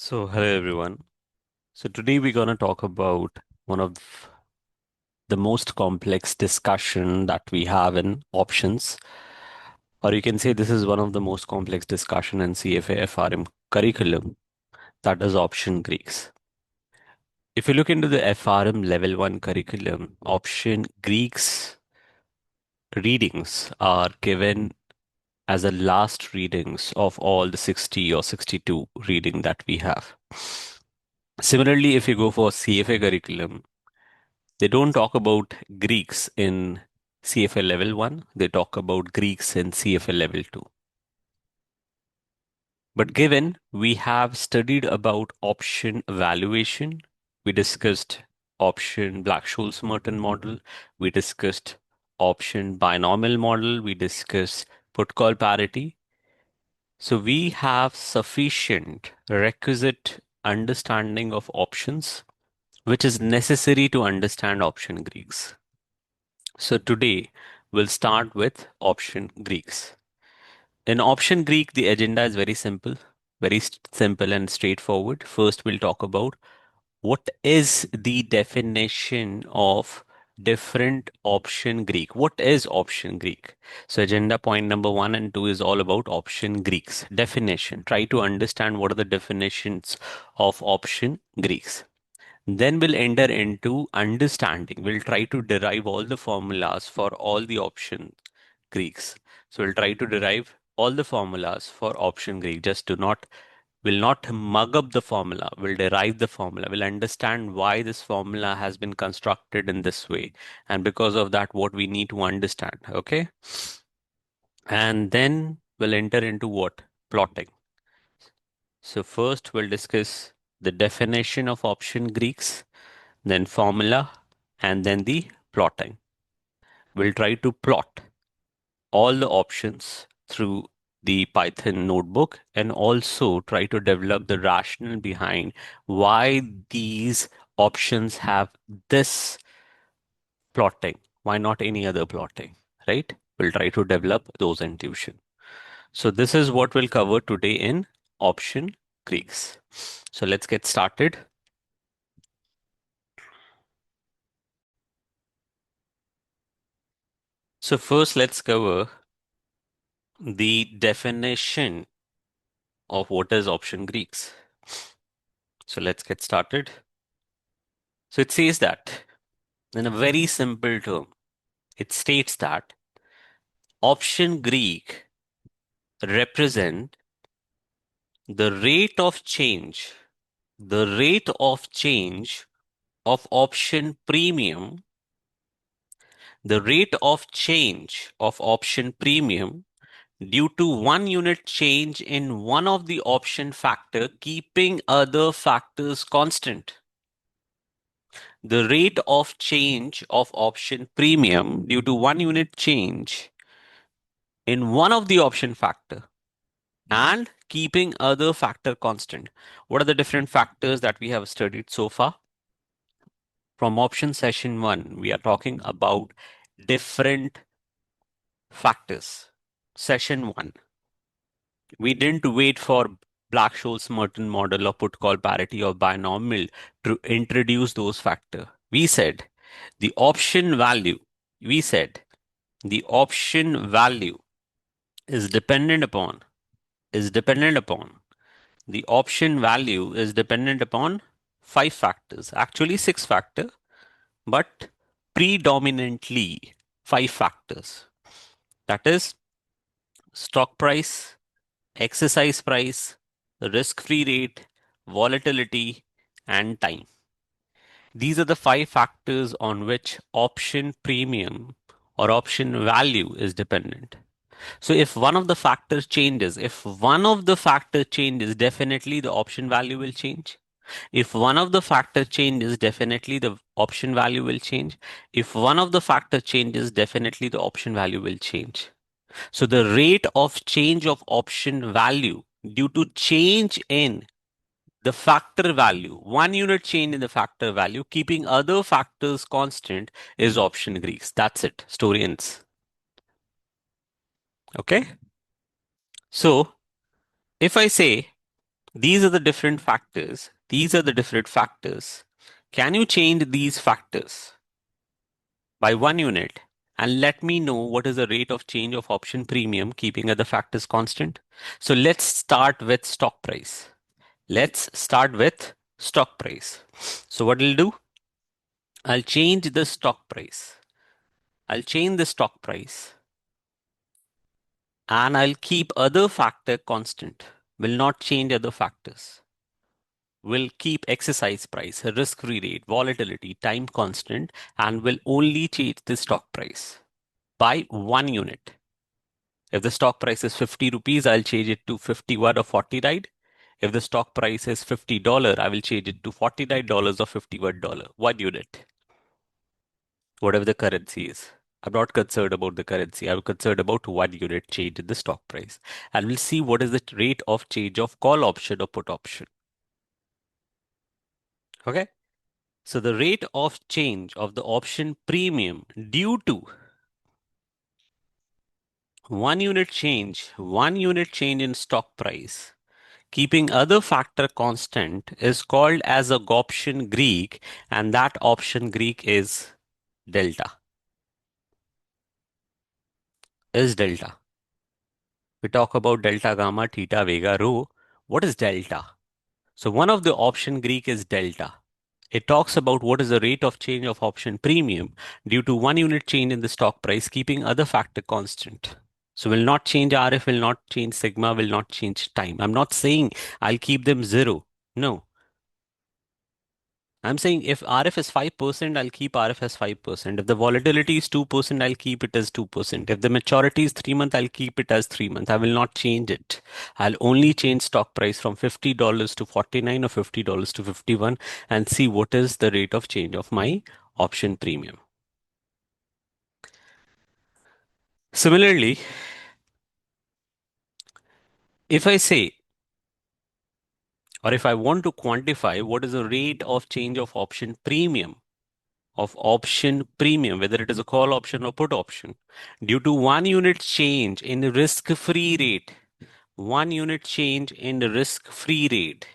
Hello everyone. Today we're going to talk about one of the most complex discussion that we have in options, or you can say this is one of the most complex discussion in CFA FRM curriculum, that is option Greeks. If you look into the FRM level 1 curriculum, option Greeks readings are given as the last readings of all the 60 or 62 reading that we have. Similarly, if you go for CFA curriculum, they don't talk about Greeks in CFA level 1, they talk about Greeks in CFA level 2. But given we have studied about option evaluation, we discussed option Black-Scholes-Merton model, we discussed option binomial model, we discussed put call parity. So we have sufficient requisite understanding of options, which is necessary to understand option Greeks. So today we'll start with option Greeks. In option Greek, the agenda is very simple, simple and straightforward. First, we'll talk about what is the definition of different option Greek. What is option Greek? So agenda point number 1 and 2 is all about option Greeks. Definition. Try to understand what are the definitions of option Greeks. Then we'll enter into understanding. We'll try to derive all the formulas for all the option Greeks. So we'll try to derive all the formulas for option Greek. Will not mug up the formula. We'll derive the formula. We'll understand why this formula has been constructed in this way. And because of that, what we need to understand. Okay. And then we'll enter into what? Plotting. So first we'll discuss the definition of option Greeks, then formula, and then the plotting. We'll try to plot all the options through the Python notebook and also try to develop the rationale behind why these options have this plotting, why not any other plotting, right? We'll try to develop those intuition. So this is what we'll cover today in option Greeks. So let's get started. So first let's cover the definition of what is option Greeks. So let's get started. So it says that in a very simple term, it states that option Greek represent the rate of change, the rate of change of option premium, the rate of change of option premium due to 1 unit change in one of the option factor, keeping other factors constant. The rate of change of option premium due to 1 unit change in one of the option factor and keeping other factor constant. What are the different factors that we have studied so far? From option session 1, we are talking about different factors. Session 1, we didn't wait for Black-Scholes-Merton model or put call parity or binomial to introduce those factors. We said the option value, we said the option value is dependent upon, the option value is dependent upon 5 factors, actually 6 factors, but predominantly 5 factors. That is stock price, exercise price, risk-free rate, volatility, and time. These are the 5 factors on which option premium or option value is dependent. So if one of the factors changes, definitely the option value will change. If one of the factor changes, definitely the option value will change. If one of the factor changes, definitely the option value will change. So the rate of change of option value due to change in the factor value, 1 unit change in the factor value, keeping other factors constant is option Greeks. That's it. Story ends. Okay. So if I say These are the different factors. These are the different factors. Can you change these factors by 1 unit and let me know what is the rate of change of option premium keeping other factors constant? So let's start with stock price. Let's start with stock price. So what I'll do, I'll change the stock price. I'll change the stock price and I'll keep other factor constant. Will not change other factors. Will keep exercise price, risk-free rate, volatility, time constant, and will only change the stock price by 1 unit. If the stock price is 50 rupees, I'll change it to 51 or 40, right? If the stock price is $50, I will change it to $49 or $51. 1 unit, whatever the currency is. I'm not concerned about the currency. I'm concerned about 1 unit change in the stock price. And we'll see what is the rate of change of call option or put option. Okay. So the rate of change of the option premium due to 1 unit change in stock price, keeping other factor constant is called as a option Greek, and that option Greek is delta. Is delta. We talk about delta, gamma, theta, vega, rho. What is delta? So one of the option Greek is delta. It talks about what is the rate of change of option premium due to 1 unit change in the stock price, keeping other factor constant. So will not change RF, will not change sigma, will not change time. I'm not saying I'll keep them zero. No, I'm saying if RF is 5%, I'll keep RF as 5%. If the volatility is 2%, I'll keep it as 2%. If the maturity is 3 months, I'll keep it as 3 months. I will not change it. I'll only change stock price from $50 to 49 or $50 to 51 and see what is the rate of change of my option premium. Similarly, if I say, or if I want to quantify what is the rate of change of option premium, whether it is a call option or put option, due to 1 unit change in the risk-free rate, 1 unit change in the risk-free rate,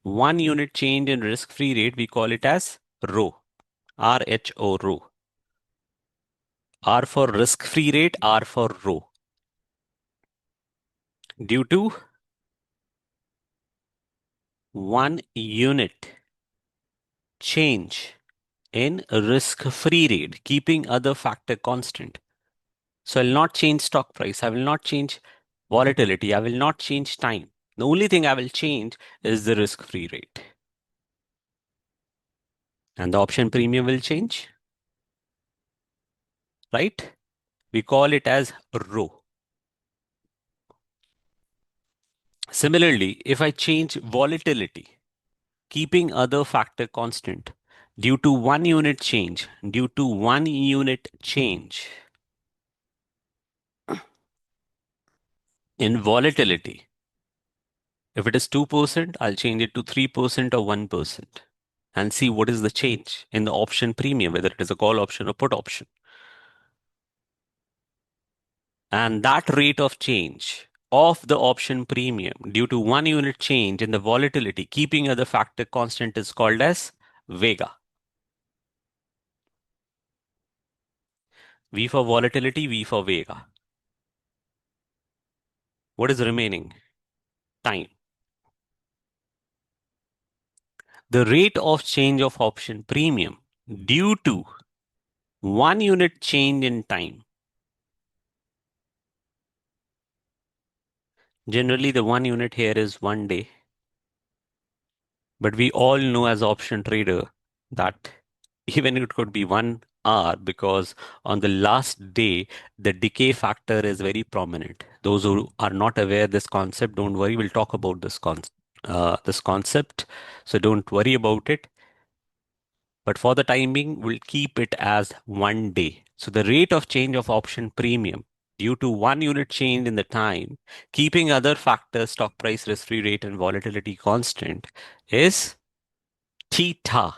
1 unit change in risk-free rate, we call it as rho, RHO, rho. R for risk-free rate, R for rho. Due to 1 unit change in risk-free rate, keeping other factor constant. So I'll not change stock price. I will not change volatility. I will not change time. The only thing I will change is the risk-free rate. And the option premium will change, right? We call it as rho. Similarly, if I change volatility, keeping other factor constant, due to 1 unit change, in volatility, if it is 2%, I'll change it to 3% or 1% and see what is the change in the option premium, whether it is a call option or put option. And that rate of change of the option premium due to 1 unit change in the volatility, keeping other factor constant, is called as Vega. V for volatility, V for Vega. What is remaining? Time. The rate of change of option premium due to 1 unit change in time. Generally, the 1 unit here is 1 day. But we all know as option trader that even it could be 1 hour, because on the last day, the decay factor is very prominent. Those who are not aware this concept, don't worry. We'll talk about this concept. So don't worry about it. But for the time being, we'll keep it as 1 day. So the rate of change of option premium due to 1 unit change in the time, keeping other factors, stock price, risk-free rate, and volatility constant, is theta.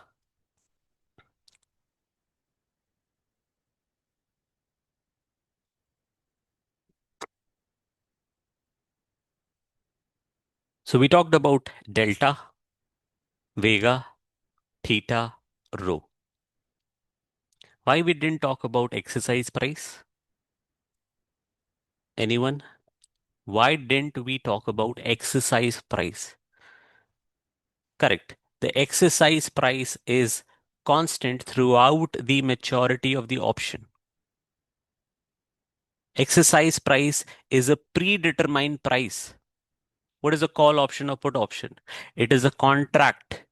So we talked about delta, Vega, theta, rho. Why we didn't talk about exercise price? Anyone? Why didn't we talk about exercise price? Correct. The exercise price is constant throughout the maturity of the option. Exercise price is a predetermined price. What is a call option or put option? It is a contract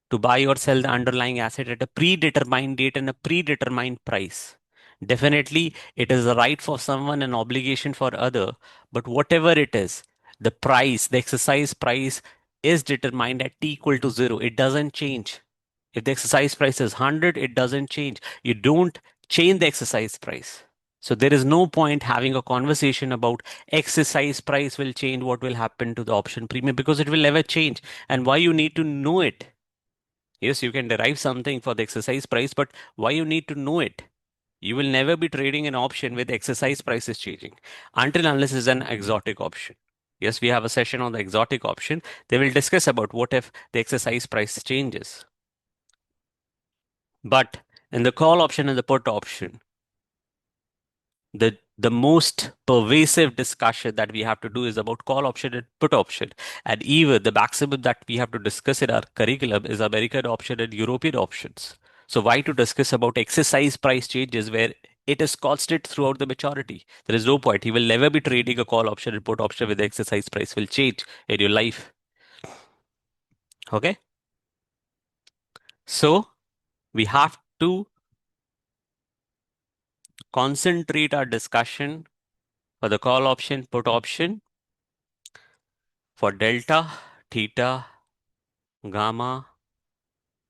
to buy or sell the underlying asset at a predetermined date and a predetermined price. Definitely, it is a right for someone, an obligation for other, but whatever it is, the price, the exercise price is determined at t equal to 0. It doesn't change. If the exercise price is 100, it doesn't change. You don't change the exercise price. So there is no point having a conversation about exercise price will change, what will happen to the option premium, because it will never change. And why you need to know it? Yes, you can derive something for the exercise price, but why you need to know it? You will never be trading an option with exercise prices changing until unless it's an exotic option. Yes, we have a session on the exotic option. They will discuss about what if the exercise price changes. But in the call option and the put option, the most pervasive discussion that we have to do is about call option and put option. And even the maximum that we have to discuss in our curriculum is American option and European options. So why to discuss about exercise price changes where it is constant throughout the maturity? There is no point. You will never be trading a call option and put option with the exercise price will change in your life. Okay. So we have to concentrate our discussion for the call option, put option for delta, theta, gamma,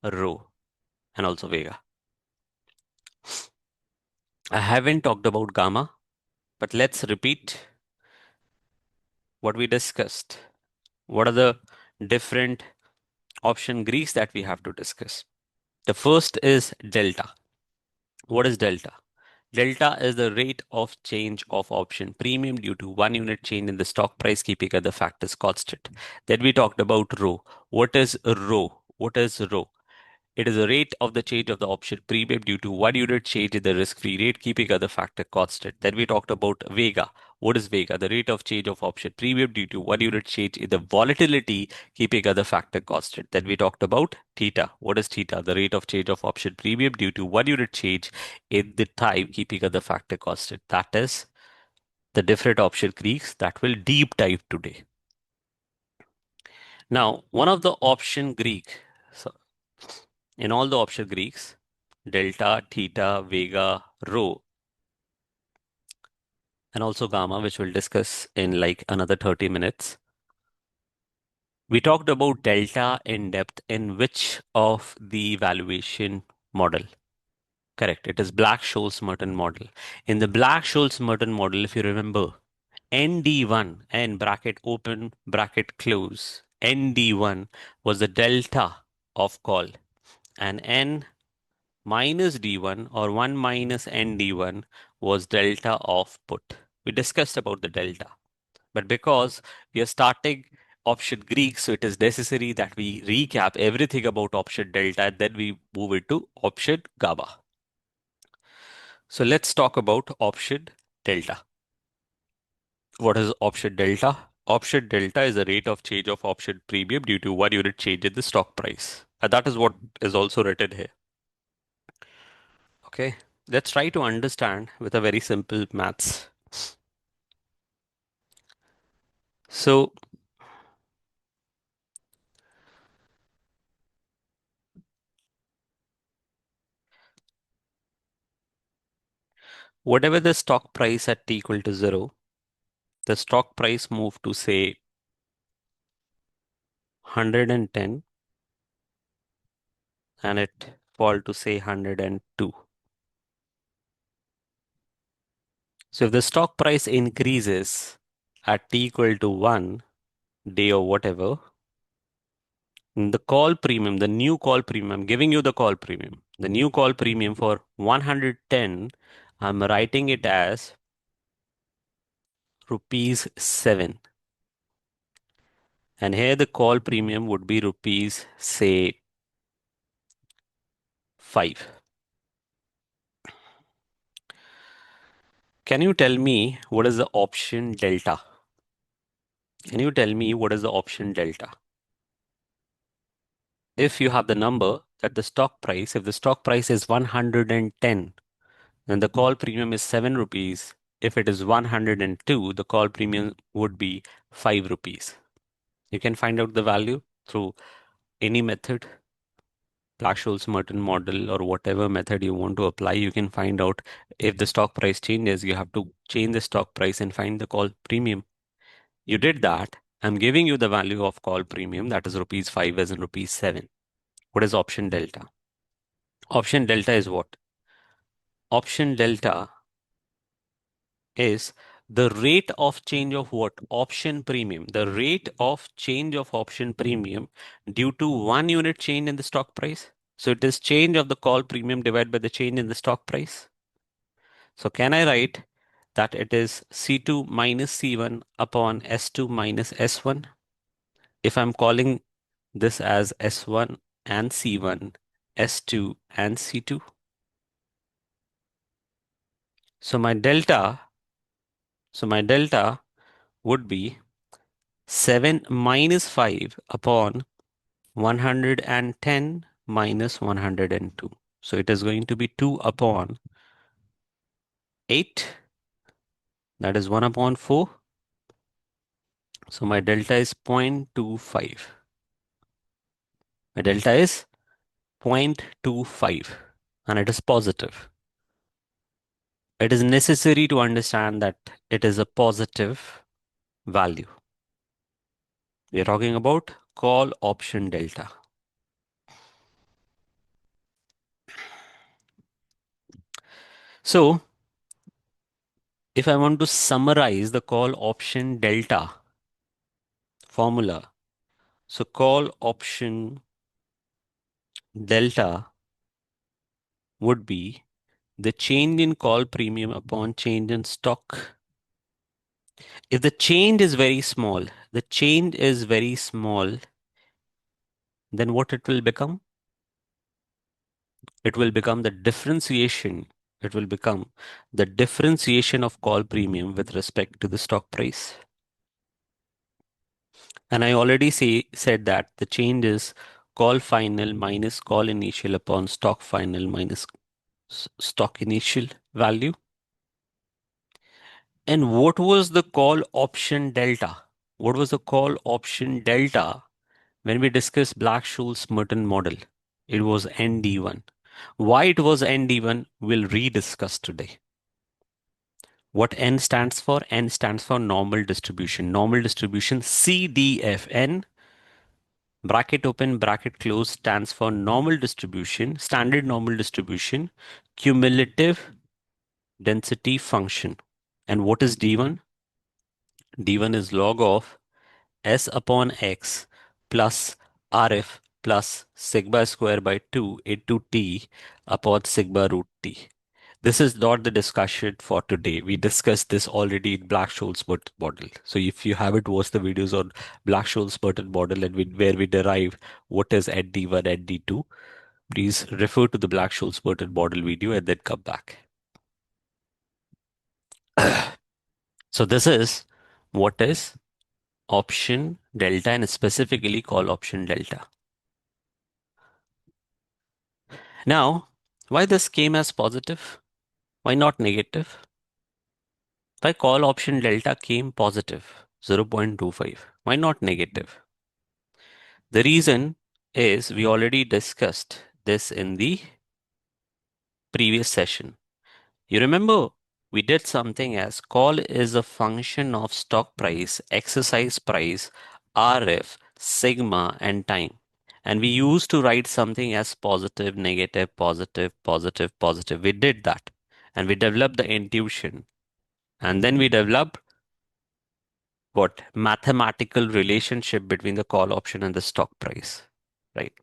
rho, and also Vega. I haven't talked about gamma, but let's repeat what we discussed. What are the different option Greeks that we have to discuss? The first is delta. What is delta? Delta is the rate of change of option premium due to 1 unit change in the stock price, keeping other factors constant. Then we talked about rho. What is rho? What is rho? It is the rate of the change of the option premium due to 1 unit change in the risk-free rate, keeping other factor constant. Then we talked about Vega. What is Vega? The rate of change of option premium due to 1 unit change in the volatility, keeping other factor constant. Then we talked about Theta. What is Theta? The rate of change of option premium due to 1 unit change in the time, keeping other factor constant. That is the different option Greeks that will deep dive today. Now, one of the option Greek, so in all the option Greeks, delta, theta, vega, rho, and also gamma, which we'll discuss in like another 30 minutes. We talked about delta in depth in which of the valuation model? Correct. It is Black-Scholes-Merton model. In the Black-Scholes-Merton model, if you remember, ND1, N bracket open, bracket close, ND1 was the delta of call, and N minus d1 or 1 minus n d1 was delta of put. We discussed about the delta, but because we are starting option Greek, so it is necessary that we recap everything about option delta and then we move into option gamma. So let's talk about option delta. What is option delta? Option delta is the rate of change of option premium due to 1 unit change in the stock price. And that is what is also written here. Okay, let's try to understand with a very simple maths. So whatever the stock price at t equal to 0, the stock price moved to say 110 and it fall to say 102. So if the stock price increases at t equal to 1 day or whatever, the call premium, the new call premium, I'm giving you the call premium. The new call premium for 110, I'm writing it as rupees 7. And here the call premium would be rupees, say, 5. Can you tell me what is the option delta? Can you tell me what is the option delta? If you have the number that the stock price, if the stock price is 110, then the call premium is 7 rupees. If it is 102, the call premium would be 5 rupees. You can find out the value through any method, Black-Scholes-Merton model, or whatever method you want to apply. You can find out if the stock price changes, you have to change the stock price and find the call premium. You did that. I'm giving you the value of call premium, that is rupees 5 as in rupees 7. What is option delta? Option delta is what? Option delta is the rate of change of what? Option premium. The rate of change of option premium due to 1 unit change in the stock price. So it is change of the call premium divided by the change in the stock price. So can I write that it is C2 minus C1 upon S2 minus S1? If I'm calling this as S1 and C1, S2 and C2. So my delta would be 7 minus 5 upon 110 minus 102. So it is going to be 2 upon 8. That is 1 upon 4. So my delta is 0.25. My delta is 0.25 and it is positive. It is necessary to understand that it is a positive value. We are talking about call option delta. So if I want to summarize the call option delta formula, so call option delta would be the change in call premium upon change in stock. If the change is very small, then what it will become? It will become the differentiation. It will become the differentiation of call premium with respect to the stock price. And I already said that the change is call final minus call initial upon stock final minus stock initial value. And what was the call option delta? What was the call option delta when we discussed Black-Scholes-Merton model? It was ND1. Why it was ND1, we'll rediscuss today. What N stands for? N stands for normal distribution. Normal distribution CDFN, bracket open, bracket close, stands for normal distribution, standard normal distribution, cumulative density function. And what is D1? D1 is log of S upon X plus RF plus sigma square by 2 into T upon sigma root T. This is not the discussion for today. We discussed this already in Black-Scholes-Merton model. So if you haven't watched the videos on Black-Scholes-Merton model and where we derive what is ND1 and ND2, please refer to the Black-Scholes-Merton model video and then come back. So this is what is option delta and specifically call option delta. Now, why this came as positive? Why not negative? Why call option delta came positive, 0.25? Why not negative? The reason is we already discussed this in the previous session. You remember we did something as call is a function of stock price, exercise price, RF, sigma, and time. And we used to write something as positive, negative, positive, positive, positive. We did that. And we developed the intuition. And then we developed what? Mathematical relationship between the call option and the stock price, right?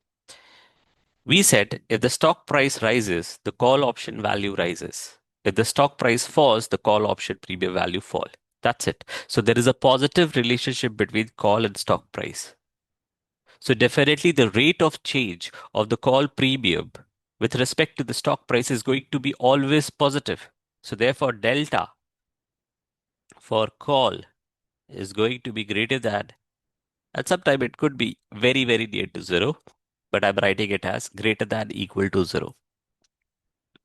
We said if the stock price rises, the call option value rises. If the stock price falls, the call option premium value fall. That's it. So there is a positive relationship between call and stock price. So definitely the rate of change of the call premium with respect to the stock price is going to be always positive. So therefore, delta for call is going to be greater than, at some time it could be very, very near to zero, but I'm writing it as greater than equal to zero.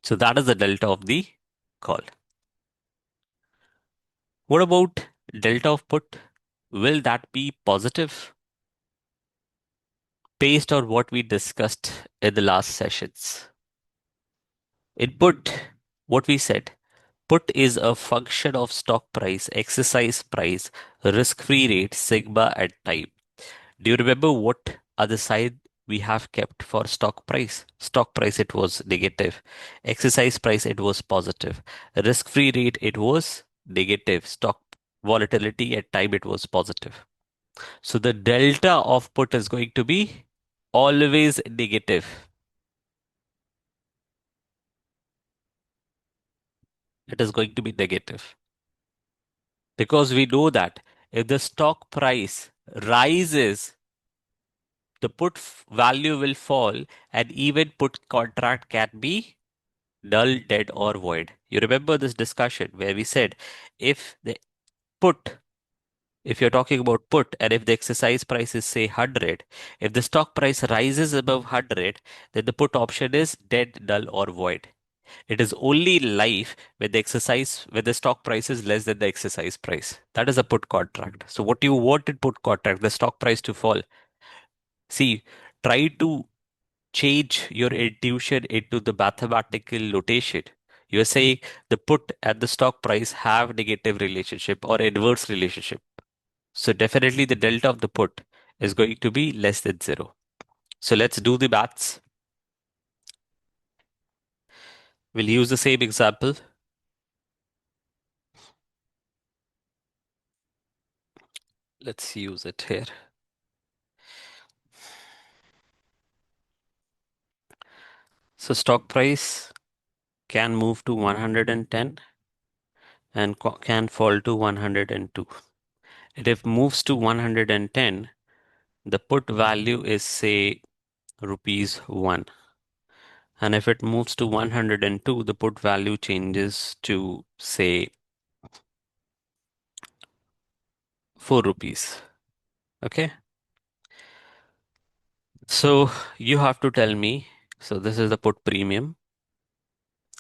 So that is the delta of the call. What about delta of put? Will that be positive based on what we discussed in the last sessions? In put, what we said, put is a function of stock price, exercise price, risk-free rate, sigma, and time. Do you remember what other side we have kept for stock price? Stock price, it was negative. Exercise price, it was positive. Risk-free rate, it was negative. Stock volatility at time, it was positive. So the delta of put is going to be always negative. It is going to be negative because we know that if the stock price rises, the value will fall and even put contract can be null, dead, or void. You remember this discussion where we said if the put, if you're talking about put, and if the exercise price is say 100, if the stock price rises above 100, then the put option is dead, null, or void. It is only live when the stock price is less than the exercise price. That is a put contract. So what you want in put contract, the stock price to fall. See, try to change your intuition into the mathematical notation. You're saying the put and the stock price have negative relationship or inverse relationship. So definitely the delta of the put is going to be less than zero. So let's do the maths. We'll use the same example. Let's use it here. So stock price can move to 110 and can fall to 102. And if moves to 110, the put value is say rupees 1. And if it moves to 102, the put value changes to say 4 rupees. Okay. So you have to tell me. So this is the put premium.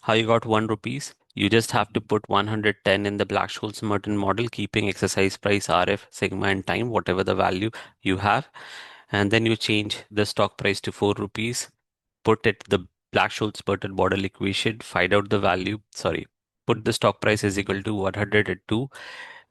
How you got 1 rupees? You just have to put 110 in the Black-Scholes-Merton model, keeping exercise price, RF, sigma, and time, whatever the value you have. And then you change the stock price to 4 rupees, put it the Black-Scholes-Merton model equation, find out the value, sorry, put the stock price is equal to 102,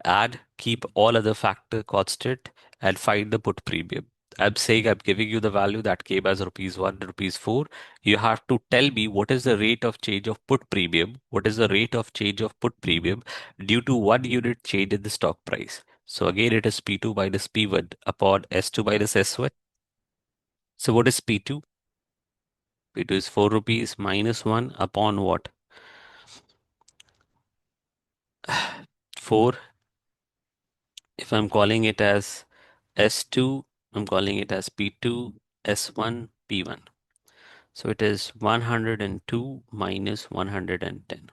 add, keep all other factor constant, and find the put premium. I'm saying I'm giving you the value that came as rupees 1, rupees 4. You have to tell me what is the rate of change of put premium, what is the rate of change of put premium due to 1 unit change in the stock price. So again, it is P2 minus P1 upon S2 minus S1. So what is P2? P2 is 4 rupees minus 1 upon what? 4. If I'm calling it as S2, I'm calling it as P2, S1, P1. So it is 102 minus 110.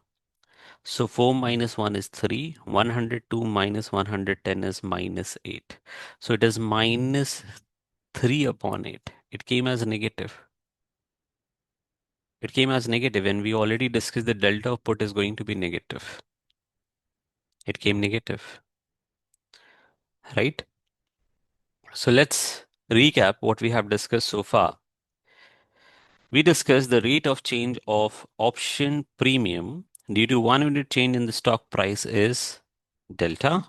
So 4 minus 1 is 3. 102 minus 110 is minus 8. So it is minus 3 upon 8. It came as negative. It came as negative, and we already discussed the delta of put is going to be negative. It came negative, right? So let's recap what we have discussed so far. We discussed the rate of change of option premium due to 1 unit change in the stock price is delta.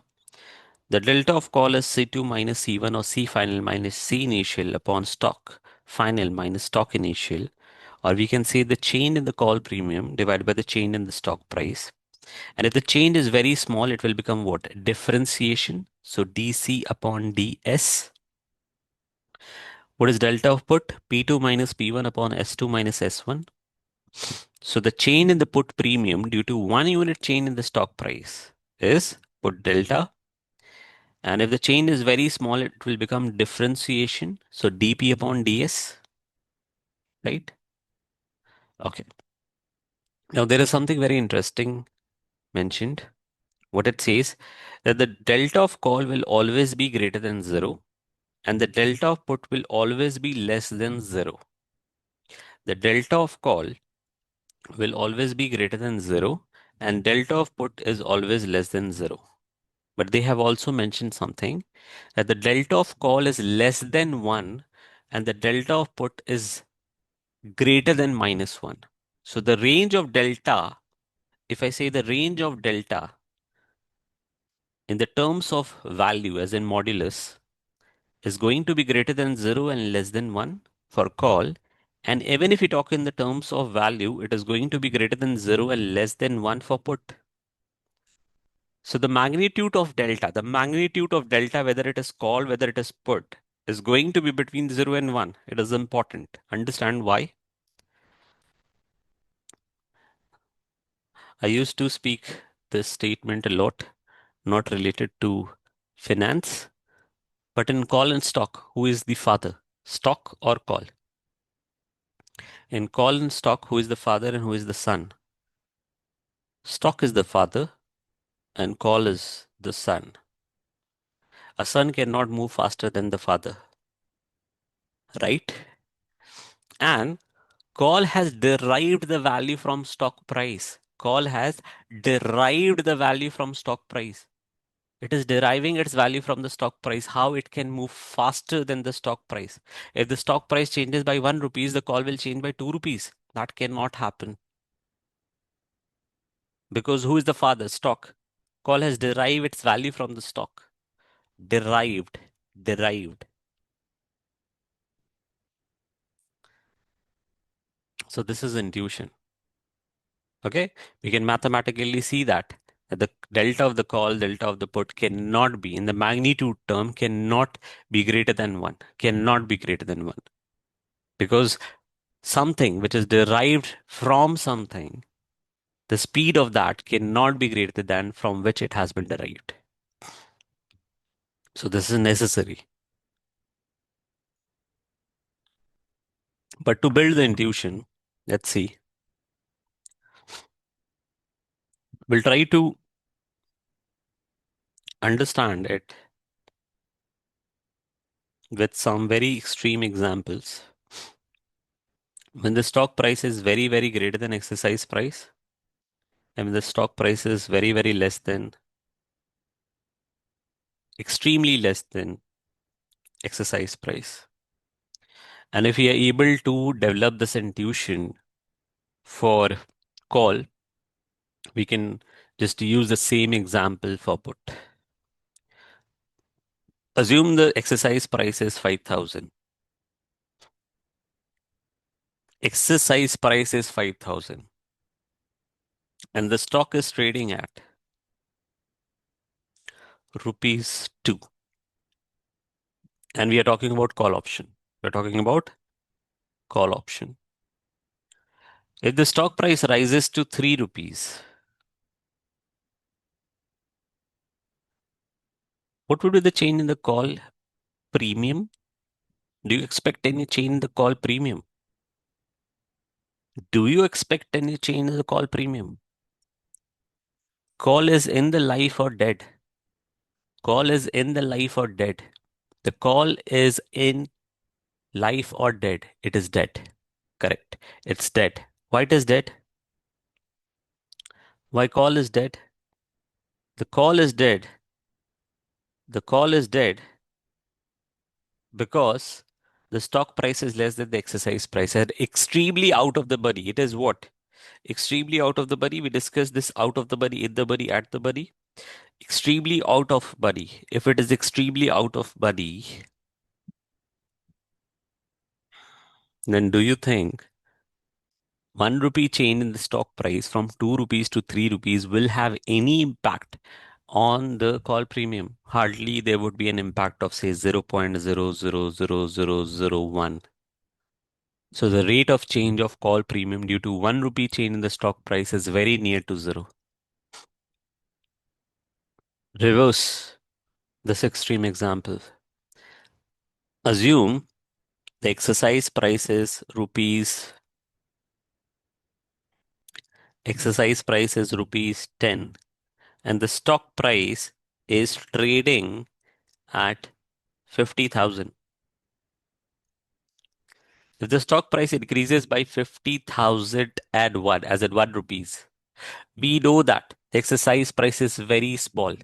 The delta of call is C2 minus C1 or C final minus C initial upon stock final minus stock initial. Or we can say the change in the call premium divided by the change in the stock price. And if the change is very small, it will become what? Differentiation. So DC upon DS. What is delta of put? P2 minus P1 upon S2 minus S1. So the change in the put premium due to 1 unit change in the stock price is put delta. And if the chain is very small, it will become differentiation. So dp upon ds, right? Okay. Now there is something very interesting mentioned. What it says that the delta of call will always be greater than zero, and the delta of put will always be less than zero. The delta of call will always be greater than zero, and delta of put is always less than zero. But they have also mentioned something that the delta of call is less than 1 and the delta of put is greater than -1. So the range of delta, if I say the range of delta in the terms of value as in modulus, is going to be greater than 0 and less than 1 for call. And even if we talk in the terms of value, it is going to be greater than 0 and less than 1 for put. So the magnitude of delta, whether it is call, whether it is put, is going to be between 0 and 1. It is important. Understand why? I used to speak this statement a lot, not related to finance, but in call and stock, who is the father? Stock or call? In call and stock, who is the father and who is the son? Stock is the father and call is the son. A son cannot move faster than the father, right? And call has derived the value from stock price. Call has derived the value from stock price. It is deriving its value from the stock price, how it can move faster than the stock price. If the stock price changes by 1 rupees, the call will change by 2 rupees. That cannot happen. Because who is the father? Stock. Call has derived its value from the stock. Derived. Derived. So this is intuition. Okay, we can mathematically see that the delta of the call, delta of the put cannot be in the magnitude term, cannot be greater than 1, cannot be greater than 1. Because something which is derived from something, the speed of that cannot be greater than from which it has been derived. So this is necessary. But to build the intuition, let's see, we'll try to understand it with some very extreme examples. When the stock price is very, very greater than exercise price, and when the stock price is very, very less than, extremely less than exercise price. And if we are able to develop this intuition for call, we can just use the same example for put. Assume the exercise price is 5,000. Exercise price is 5,000. And the stock is trading at rupees 2. And we are talking about call option. We're talking about call option. If the stock price rises to 3 rupees, what would be the change in the call premium? Do you expect any change in the call premium? Do you expect any change in the call premium? Call is in the life or dead. Call is in the life or dead. The call is in life or dead. It is dead. Correct. It's dead. Why it is dead? Why call is dead? The call is dead. The call is dead because the stock price is less than the exercise price and extremely out of the money. It is what? Extremely out of the money. We discussed this out of the money, in the money, at the money. Extremely out of money. If it is extremely out of money, then do you think 1 rupee change in the stock price from 2 rupees to 3 rupees will have any impact on the call premium? Hardly there would be an impact of say 0.000001. So the rate of change of call premium due to 1 rupee change in the stock price is very near to zero. reverse this extreme example. Assume the exercise price is rupees 10 and the stock price is trading at 50,000. If the stock price increases by 50,000 at one, as at 1 rupees, we know that the exercise price is very small.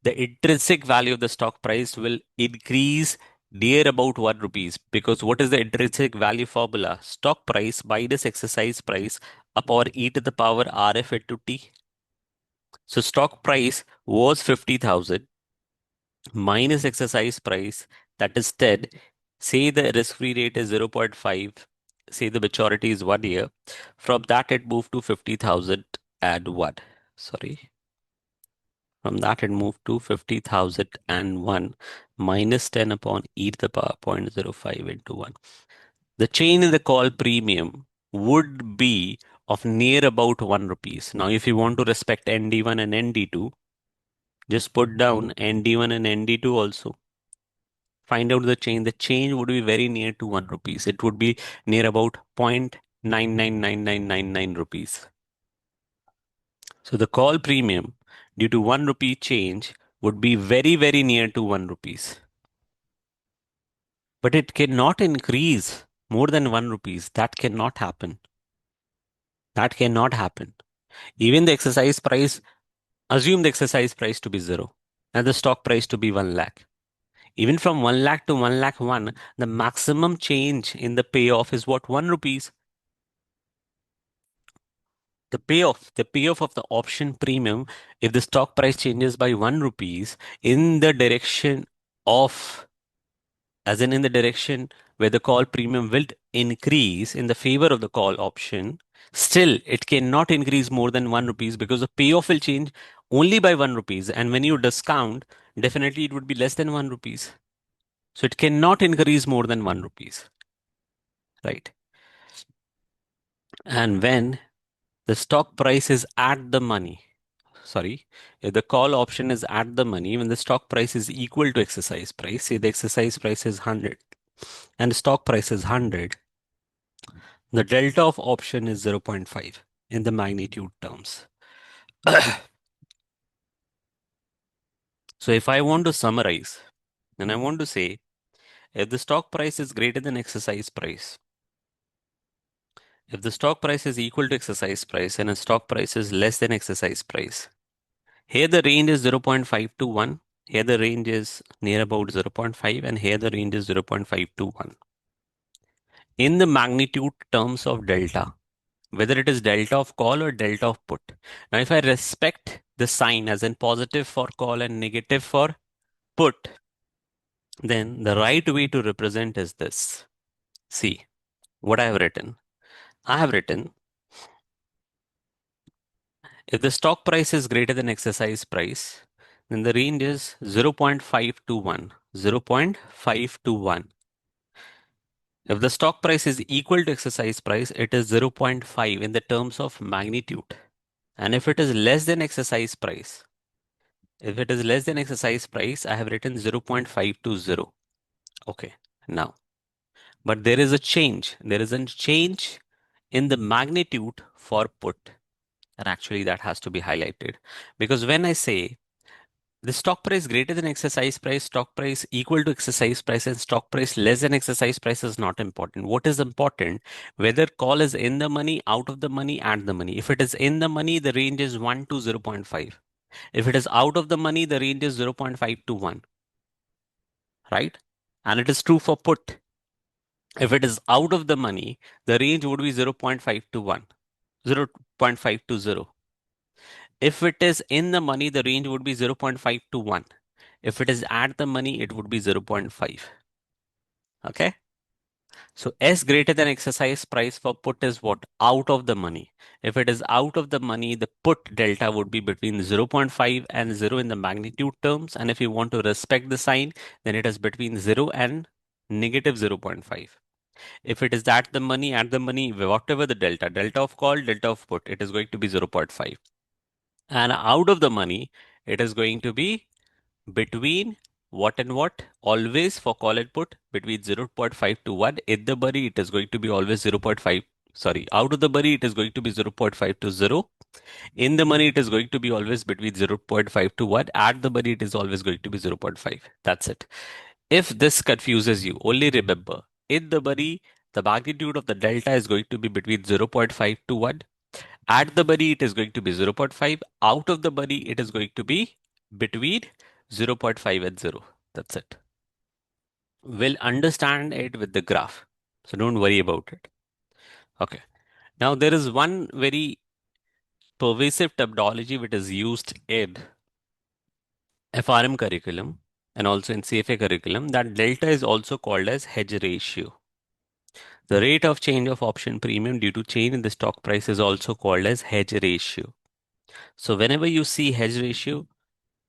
The intrinsic value of the stock price will increase near about 1 rupees, because what is the intrinsic value formula? Stock price minus exercise price upon e to the power rf into t. So stock price was 50,000 minus exercise price, that is 10. Say the risk-free rate is 0.5. Say the maturity is 1 year. From that, it moved to 50,000 and one. Sorry. From that, it moved to 50,000 and one minus 10 upon e to the power 0.05 into 1. The change in the call premium would be of near about 1 rupees. Now, if you want to respect ND1 and ND2, just put down ND1 and ND2 also. Find out the change. The change would be very near to 1 rupees. It would be near about 0.999999 rupees. So the call premium due to 1 rupee change would be very, very near to 1 rupees. But it cannot increase more than 1 rupees. That cannot happen. That cannot happen. Even the exercise price, assume the exercise price to be 0 and the stock price to be 1 lakh. Even from 1 lakh to 1 lakh 1, the maximum change in the payoff is what? 1 rupees. The payoff of the option premium, if the stock price changes by 1 rupees in the direction of, as in the direction where the call premium will increase in the favor of the call option, still it cannot increase more than 1 rupees, because the payoff will change only by 1 rupees. And when you discount, definitely it would be less than 1 rupees. So it cannot increase more than 1 rupees, right? And when the stock price is at the money, sorry, if the call option is at the money, when the stock price is equal to exercise price, say the exercise price is 100 and the stock price is 100, the delta of option is 0.5 in the magnitude terms. So if I want to summarize, and I want to say, if the stock price is greater than exercise price, if the stock price is equal to exercise price and a stock price is less than exercise price, here the range is 0.5 to 1. Here the range is near about 0.5 and here the range is 0.5 to 1. In the magnitude terms of delta, whether it is delta of call or delta of put. Now, if I respect the sign as in positive for call and negative for put, then the right way to represent is this. See what I have written. I have written, if the stock price is greater than exercise price, then the range is 0.5 to 1. 0.5 to 1. If the stock price is equal to exercise price, it is 0.5 in the terms of magnitude. And if it is less than exercise price, if it is less than exercise price, I have written 0.5 to 0. Okay, now, but there is a change. There is a change in the magnitude for put. And actually that has to be highlighted, because when I say the stock price greater than exercise price, stock price equal to exercise price, and stock price less than exercise price is not important. What is important? Whether call is in the money, out of the money, at the money. If it is in the money, the range is 1 to 0.5. If it is out of the money, the range is 0.5 to 1, right? And it is true for put. If it is out of the money, the range would be 0.5 to 1, 0.5 to 0. If it is in the money, the range would be 0.5 to 1. If it is at the money, it would be 0.5. Okay. So S greater than exercise price for put is what? Out of the money. If it is out of the money, the put delta would be between 0.5 and 0 in the magnitude terms. And if you want to respect the sign, then it is between 0 and negative 0.5. If it is at the money, whatever the delta of call, delta of put, it is going to be 0.5. And out of the money, it is going to be between what and what? Always for call and put between 0.5 to 1. In the money, it is going to be always 0.5. Sorry, out of the money, it is going to be 0.5 to 0. In the money, it is going to be always between 0.5 to 1. At the money, it is always going to be 0.5. That's it. If this confuses you, only remember, in the money, the magnitude of the delta is going to be between 0.5 to 1. At the money, it is going to be 0.5. Out of the money, it is going to be between 0.5 and 0. That's it. We'll understand it with the graph. So don't worry about it. Okay. Now there is one very pervasive terminology which is used in FRM curriculum and also in CFA curriculum, that delta is also called as hedge ratio. The rate of change of option premium due to change in the stock price is also called as hedge ratio. So whenever you see hedge ratio,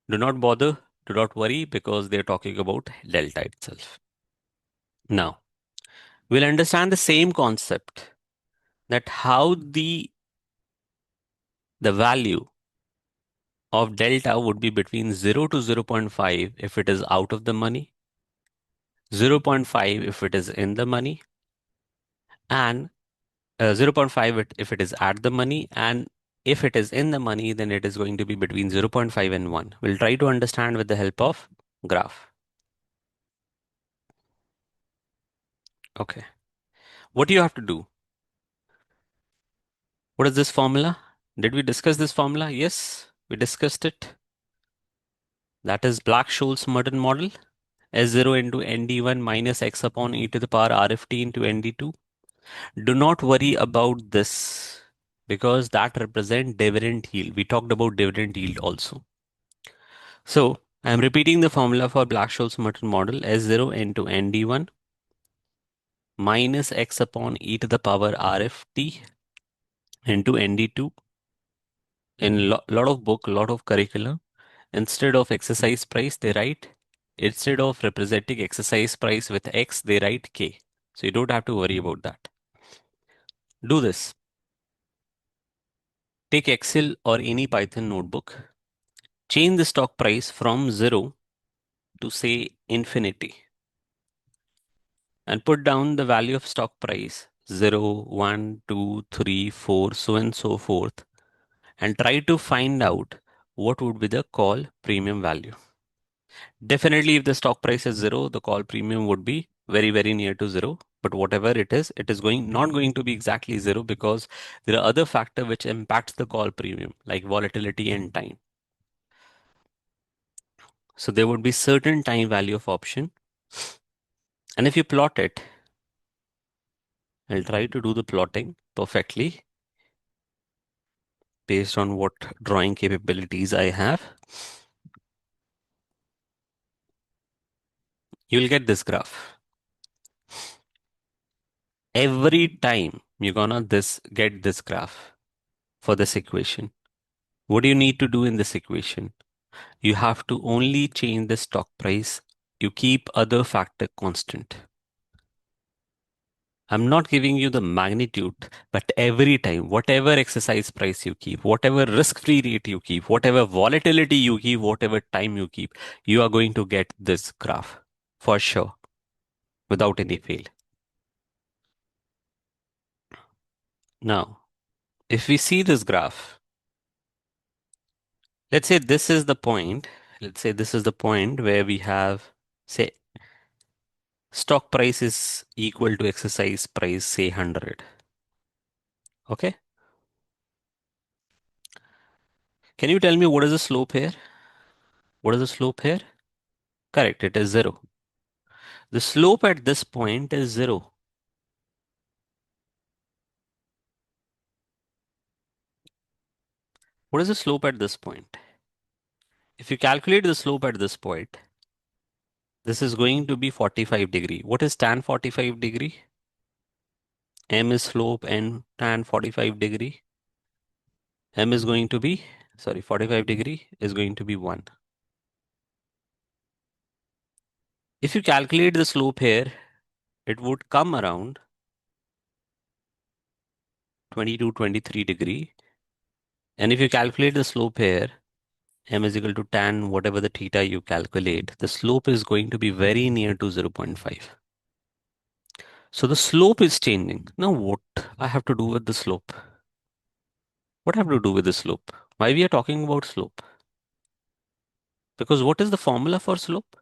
do not bother, do not worry, because they're talking about delta itself. Now, we'll understand the same concept, that how the value of delta would be between 0 to 0.5 if it is out of the money, 0.5 if it is in the money, and 0.5 if it is at the money, and if it is in the money, then it is going to be between 0.5 and 1. We'll try to understand with the help of graph. Okay. What do you have to do? What is this formula? Did we discuss this formula? Yes, we discussed it. That is Black-Scholes-Merton model. S0 into ND1 minus x upon e to the power RFT into ND2. Do not worry about this because that represents dividend yield. We talked about dividend yield also. So I'm repeating the formula for Black-Scholes-Merton model. S0 into ND1 minus x upon e to the power RFT into ND2. In lot of book, lot of curriculum, instead of exercise price, they write, instead of representing exercise price with X, they write K. So you don't have to worry about that. Do this. Take Excel or any Python notebook. Change the stock price from 0 to say infinity. And put down the value of stock price 0, 1, 2, 3, 4, so and so forth. And try to find out what would be the call premium value. Definitely, if the stock price is 0, the call premium would be very, very near to 0. But whatever it is not going to be exactly 0 because there are other factors which impacts the call premium, like volatility and time. So there would be certain time value of option. And if you plot it, I'll try to do the plotting perfectly based on what drawing capabilities I have. You'll get this graph. Every time you're gonna get this graph for this equation. What do you need to do in this equation? You have to only change the stock price. You keep other factor constant. I'm not giving you the magnitude, but every time, whatever exercise price you keep, whatever risk-free rate you keep, whatever volatility you keep, whatever time you keep, you are going to get this graph for sure, without any fail. Now, if we see this graph, let's say this is the point. Let's say this is the point where we have, say, stock price is equal to exercise price, say 100. Okay. Can you tell me what is the slope here? What is the slope here? Correct, it is 0. The slope at this point is 0. What is the slope at this point? If you calculate the slope at this point, this is going to be 45 degree. What is tan 45 degree? M is slope and tan 45 degree. M is going to be, sorry, 45 degree is going to be 1. If you calculate the slope here, it would come around 22, 23 degree. And if you calculate the slope here, M is equal to tan whatever the theta you calculate, the slope is going to be very near to 0.5. So the slope is changing. Now what I have to do with the slope? What I have to do with the slope? Why we are talking about slope? Because what is the formula for slope?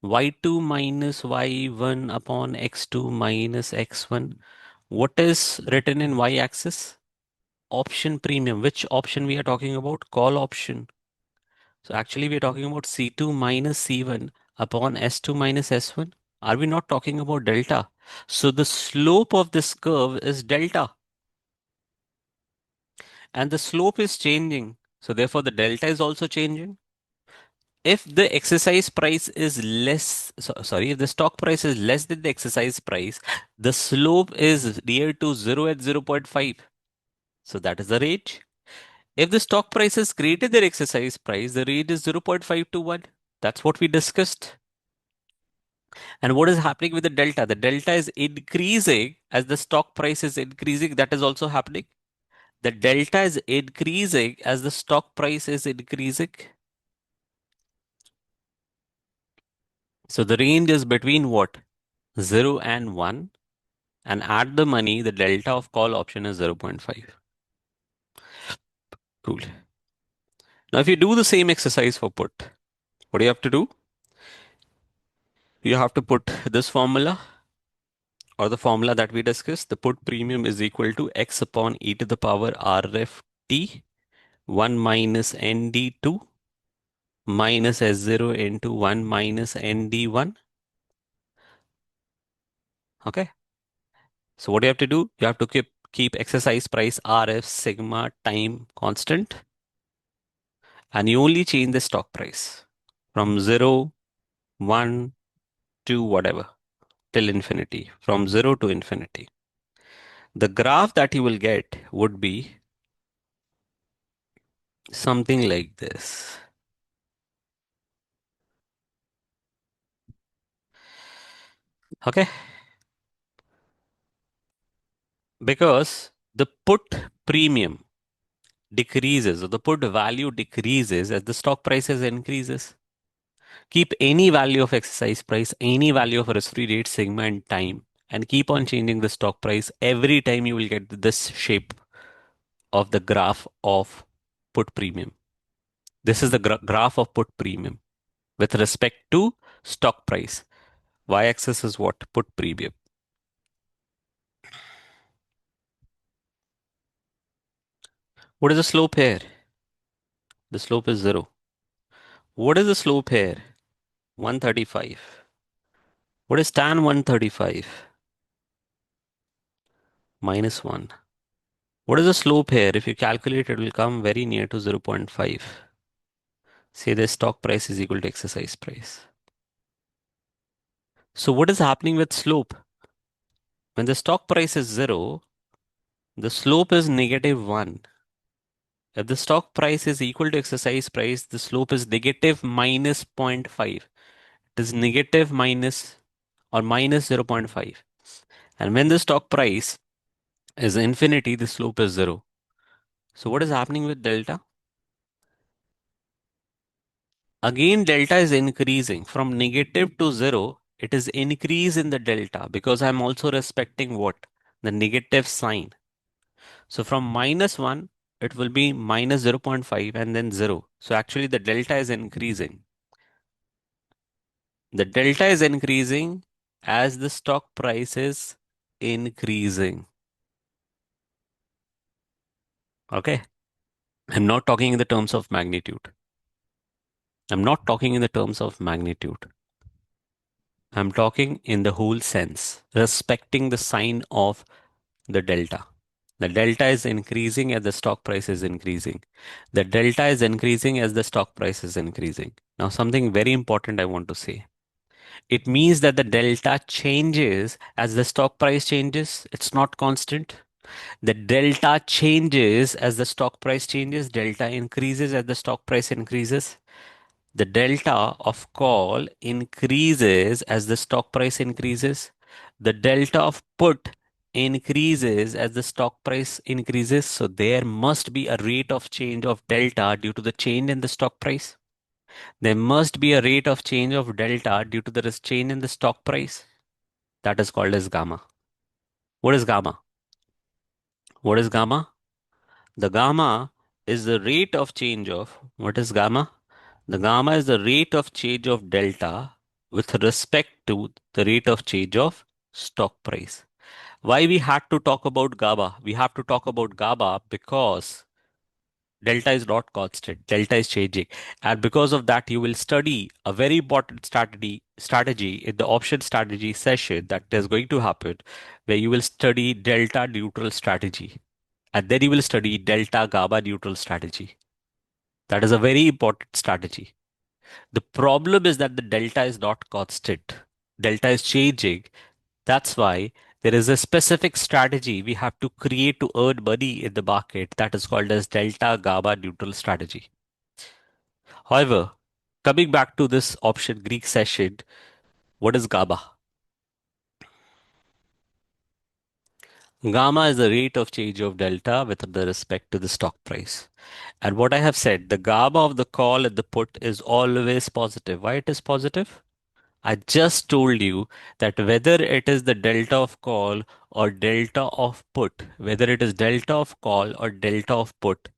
Y2 minus y1 upon x2 minus x1. What is written in y-axis? Option premium. Which option we are talking about? Call option. So actually we are talking about C2 minus C1 upon S2 minus S1. Are we not talking about delta? So the slope of this curve is delta and the slope is changing. So therefore the delta is also changing. If the exercise price is less, sorry, if the stock price is less than the exercise price, the slope is near to 0 at 0.5. So that is the range. If the stock price is greater than exercise price, the range is 0.5 to 1. That's what we discussed. And what is happening with the delta? The delta is increasing as the stock price is increasing. That is also happening. The delta is increasing as the stock price is increasing. So the range is between what? 0 and 1. And at the money, the delta of call option is 0.5. Cool. Now, if you do the same exercise for put, what do you have to do? You have to put this formula or the formula that we discussed. The put premium is equal to x upon e to the power rft 1 minus nd2 minus s0 into 1 minus nd1. Okay. So what do you have to do? You have to keep exercise price rf sigma time constant, and you only change the stock price from 0, 1 to whatever till infinity, from 0 to infinity. The graph that you will get would be something like this. Okay. Because the put premium decreases or the put value decreases as the stock prices increases. Keep any value of exercise price, any value of risk-free rate, sigma and time, and keep on changing the stock price. Every time you will get this shape of the graph of put premium. This is the graph of put premium with respect to stock price. Y-axis is what? Put premium. What is the slope here? The slope is 0. What is the slope here? 135. What is tan 135? Minus 1. What is the slope here? If you calculate, it will come very near to 0.5. Say the stock price is equal to exercise price. So what is happening with slope? When the stock price is 0, the slope is negative 1. If the stock price is equal to exercise price, the slope is negative minus 0.5. It is negative minus or minus 0.5. And when the stock price is infinity, the slope is 0. So what is happening with delta? Again, delta is increasing from negative to 0. It is increase in the delta because I'm also respecting what? The negative sign. So from minus 1, it will be minus 0.5 and then 0. So actually the delta is increasing. The delta is increasing as the stock price is increasing. Okay. I'm not talking in the terms of magnitude. I'm not talking in the terms of magnitude. I'm talking in the whole sense, respecting the sign of the delta. The delta is increasing as the stock price is increasing. The delta is increasing as the stock price is increasing. Now, something very important I want to say. It means that the delta changes as the stock price changes. It's not constant. The delta changes as the stock price changes. Delta increases as the stock price increases. The delta of call increases as the stock price increases. The delta of put increases as the stock price increases. So there must be a rate of change of delta due to the change in the stock price. There must be a rate of change of delta due to the change in the stock price. That is called as gamma. What is gamma? What is gamma? The gamma is the rate of change of, what is gamma? The gamma is the rate of change of delta with respect to the rate of change of stock price. Why we had to talk about gamma? We have to talk about gamma because delta is not constant, delta is changing. And because of that, you will study a very important strategy in the option strategy session that is going to happen, where you will study delta neutral strategy. And then you will study delta gamma neutral strategy. That is a very important strategy. The problem is that the delta is not constant. Delta is changing. That's why there is a specific strategy we have to create to earn money in the market that is called as delta gamma neutral strategy. However, coming back to this option Greek session, what is gamma? Gamma is the rate of change of delta with the respect to the stock price. And what I have said, the gamma of the call and the put is always positive. Why it is positive? I just told you that whether it is the delta of call or delta of put, whether it is delta of call or delta of put,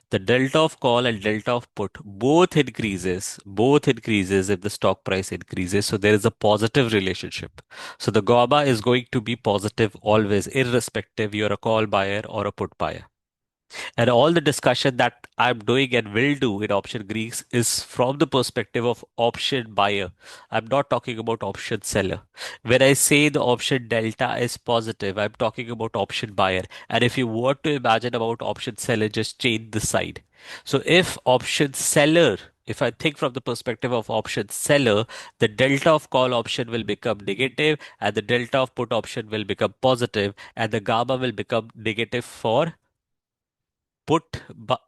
the delta of call and delta of put both increases if the stock price increases. So there is a positive relationship. So the GABA is going to be positive always, irrespective you're a call buyer or a put buyer. And all the discussion that I'm doing and will do in option Greeks is from the perspective of option buyer. I'm not talking about option seller. When I say the option delta is positive, I'm talking about option buyer. And if you want to imagine about option seller, just change the side. So if option seller, if I think from the perspective of option seller, the delta of call option will become negative and the delta of put option will become positive and the gamma will become negative for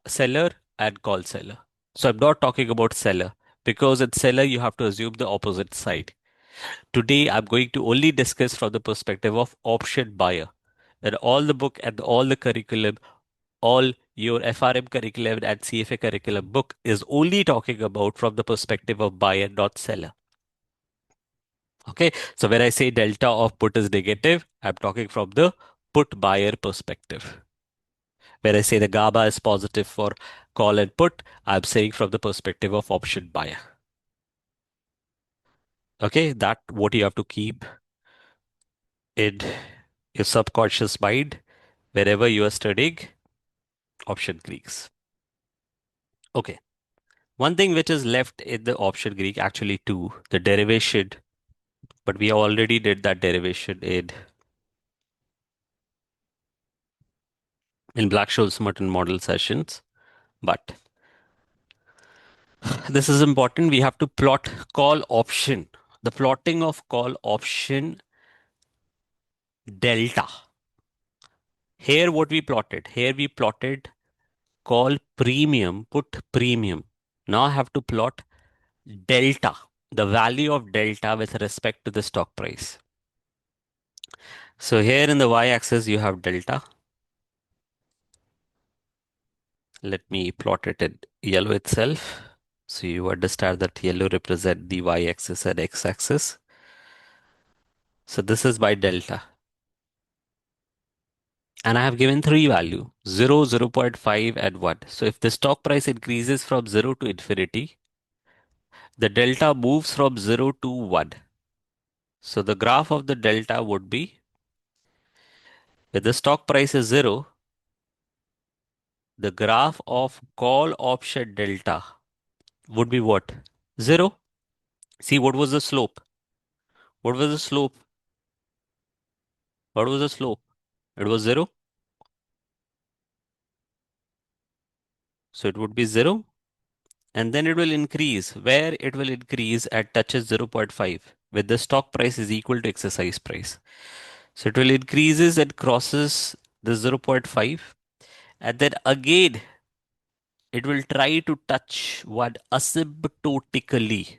seller and call seller. So I'm not talking about seller because in seller you have to assume the opposite side. Today I'm going to only discuss from the perspective of option buyer. And all the book and all the curriculum, all your FRM curriculum and CFA curriculum book is only talking about from the perspective of buyer, not seller. Okay, so when I say delta of put is negative, I'm talking from the put buyer perspective. When I say the GABA is positive for call and put, I'm saying from the perspective of option buyer. Okay, that what you have to keep in your subconscious mind wherever you are studying option Greeks. Okay, one thing which is left in the option Greek, actually two, the derivation, but we already did that derivation in Black-Scholes-Merton model sessions. But this is important. We have to plot call option. The plotting of call option delta. Here what we plotted? Here we plotted call premium, put premium. Now I have to plot delta, the value of delta with respect to the stock price. So here in the y-axis you have delta. Let me plot it in yellow itself. So you understand that yellow represent the y-axis and x-axis. So this is my delta. And I have given three value, 0, 0.5 and 1. So if the stock price increases from 0 to infinity, the delta moves from 0 to 1. So the graph of the delta would be, when the stock price is 0, the graph of call option delta would be what? 0. See, what was the slope? What was the slope? What was the slope? It was 0. So it would be 0. And then it will increase. Where it will increase at touches 0.5, where the stock price is equal to exercise price. So it will increases and crosses the 0.5. And then again, it will try to touch one asymptotically.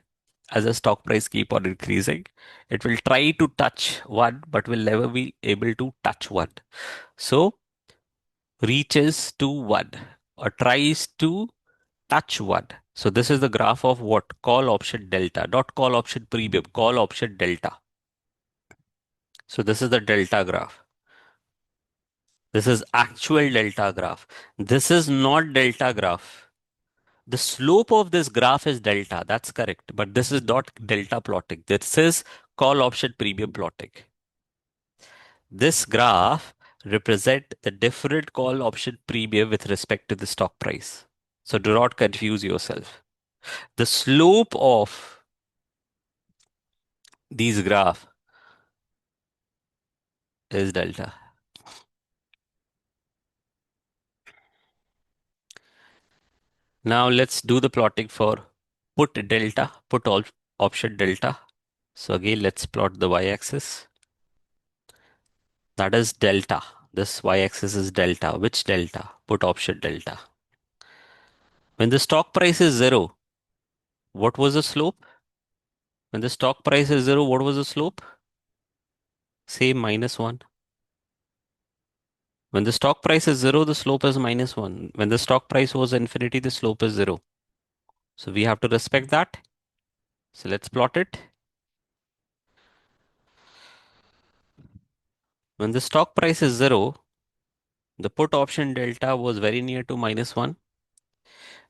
as the stock price keep on increasing. It will try to touch 1, but will never be able to touch 1. So reaches to 1 or tries to touch 1. So this is the graph of what? Call option delta, not call option premium, call option delta. So this is the delta graph. This is actual delta graph. This is not delta graph. The slope of this graph is delta. That's correct. But this is not delta plotting. This is call option premium plotting. This graph represent the different call option premium with respect to the stock price. So do not confuse yourself. The slope of these graph is delta. Now let's do the plotting for put delta, put all option delta. So again, let's plot the y-axis. That is delta. This y-axis is delta. Which delta? Put option delta. When the stock price is 0, what was the slope? When the stock price is 0, what was the slope? Say -1. When the stock price is 0, the slope is -1. When the stock price was infinity, the slope is 0. So we have to respect that. So let's plot it. When the stock price is 0, the put option delta was very near to -1.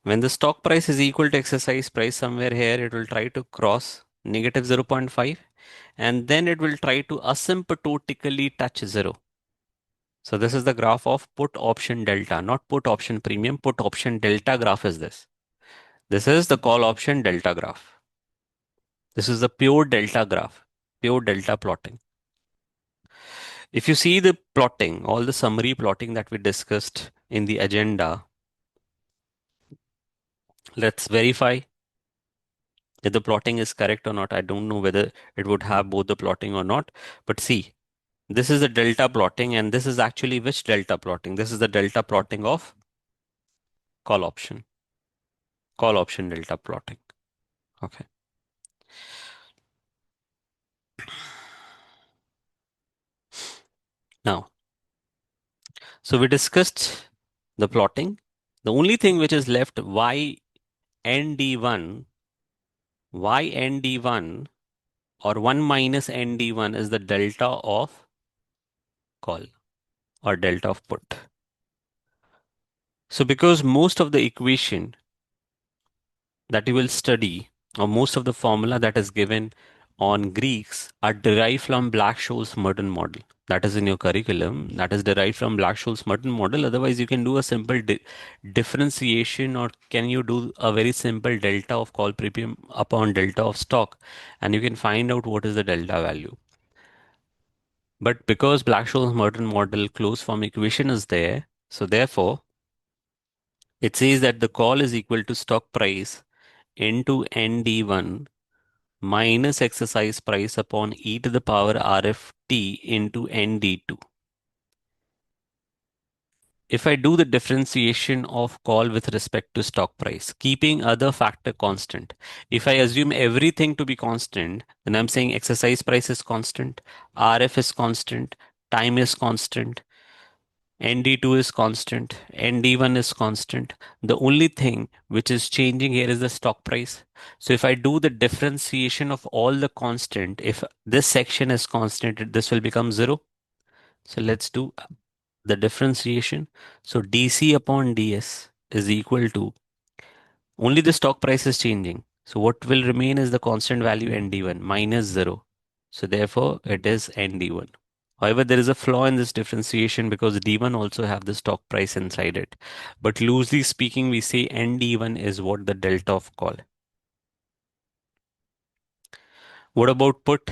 When the stock price is equal to exercise price, somewhere here it will try to cross negative 0.5, and then it will try to asymptotically touch 0. So this is the graph of put option delta, not put option premium. Put option delta graph is this. This is the call option delta graph. This is the pure delta graph, pure delta plotting. If you see the plotting, all the summary plotting that we discussed in the agenda, let's verify if the plotting is correct or not. I don't know whether it would have both the plotting or not, but see, this is the delta plotting, and this is actually which delta plotting? This is the delta plotting of call option, call option delta plotting. Okay. Now, so we discussed the plotting. The only thing which is left, nd1, nd1 or 1 minus nd1 is the delta of call or delta of put. So because most of the equation that you will study, or most of the formula that is given on Greeks, are derived from Black-Scholes-Merton model. That is in your curriculum. That is derived from Black-Scholes-Merton model. Otherwise, you can do a simple differentiation, or can you do a very simple delta of call premium upon delta of stock, and you can find out what is the delta value. But because Black-Scholes-Merton model closed form equation is there, so therefore it says that the call is equal to stock price into ND1 minus exercise price upon e to the power RFT into ND2. If I do the differentiation of call with respect to stock price, keeping other factor constant, if I assume everything to be constant, then I'm saying exercise price is constant, RF is constant, time is constant, ND2 is constant, ND1 is constant. The only thing which is changing here is the stock price. So if I do the differentiation of all the constant, if this section is constant, this will become 0. So let's do the differentiation. So DC upon DS is equal to, only the stock price is changing. So what will remain is the constant value ND1 minus 0. So therefore it is ND1. However, there is a flaw in this differentiation because D1 also have the stock price inside it. But loosely speaking, we say ND1 is what the delta of call. What about put?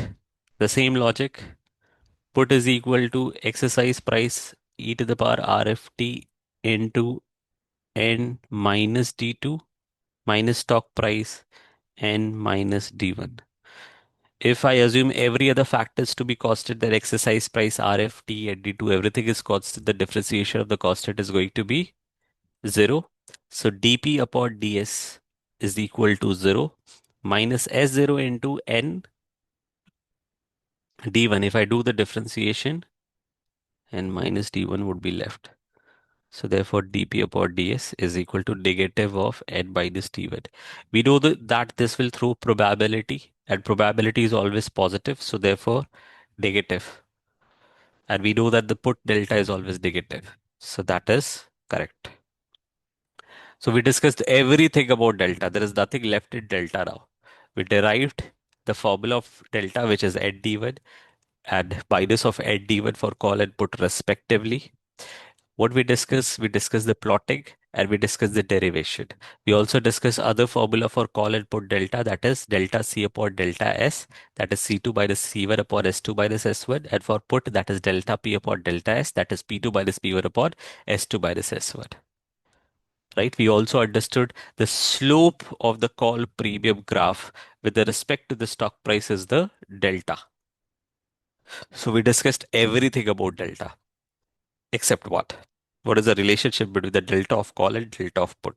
The same logic. Put is equal to exercise price e to the power RFT into N minus D2 minus stock price N minus D1. If I assume every other factors to be costed, that exercise price RFT and D2, everything is costed, the differentiation of the costed is going to be 0. So dP upon ds is equal to 0. minus S0 into N D1. If I do the differentiation, N minus D1 would be left. So therefore, dP upon ds is equal to negative of N minus D1. We know that this will throw probability, and probability is always positive. So therefore, negative. And we know that the put delta is always negative. So that is correct. So we discussed everything about delta. There is nothing left in delta now. We derived the formula of delta, which is ND1 and minus of ND1 for call and put respectively. What we discussed the plotting and we discussed the derivation. We also discussed other formula for call and put delta, that is delta C upon delta S, that is C2 minus C1 upon S2 minus S1, and for put that is delta P upon delta S, that is P2 minus P1 upon S2 minus S1. Right? We also understood the slope of the call premium graph with the respect to the stock price is the delta. So we discussed everything about delta except what? What is the relationship between the delta of call and delta of put?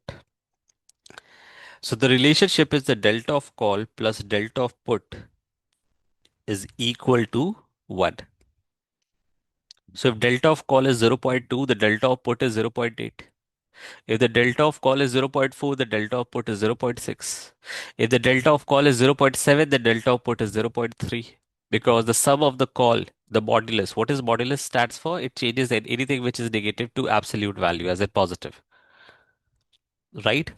So the relationship is the delta of call plus delta of put is equal to 1. So if delta of call is 0.2, the delta of put is 0.8. If the delta of call is 0.4, the delta of put is 0.6. If the delta of call is 0.7, the delta of put is 0.3. Because the sum of the call, the modulus, what is modulus stands for? It changes anything which is negative to absolute value as a positive. Right?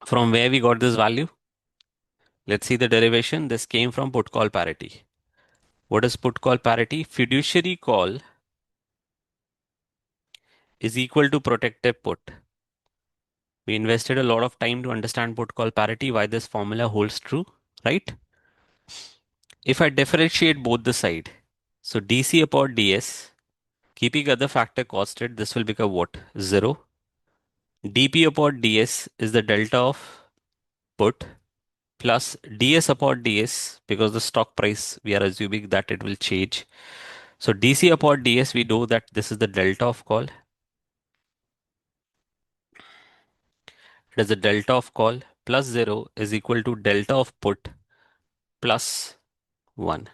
From where we got this value? Let's see the derivation. This came from put call parity. What is put call parity? Fiduciary call is equal to protective put. We invested a lot of time to understand put call parity, why this formula holds true, right? If I differentiate both the side, so dC upon ds, keeping other factor constant, this will become what? 0. dP upon ds is the delta of put plus ds upon ds, because the stock price, we are assuming that it will change. So dC upon ds, we know that this is the delta of call. It is the delta of call plus 0 is equal to delta of put plus 1.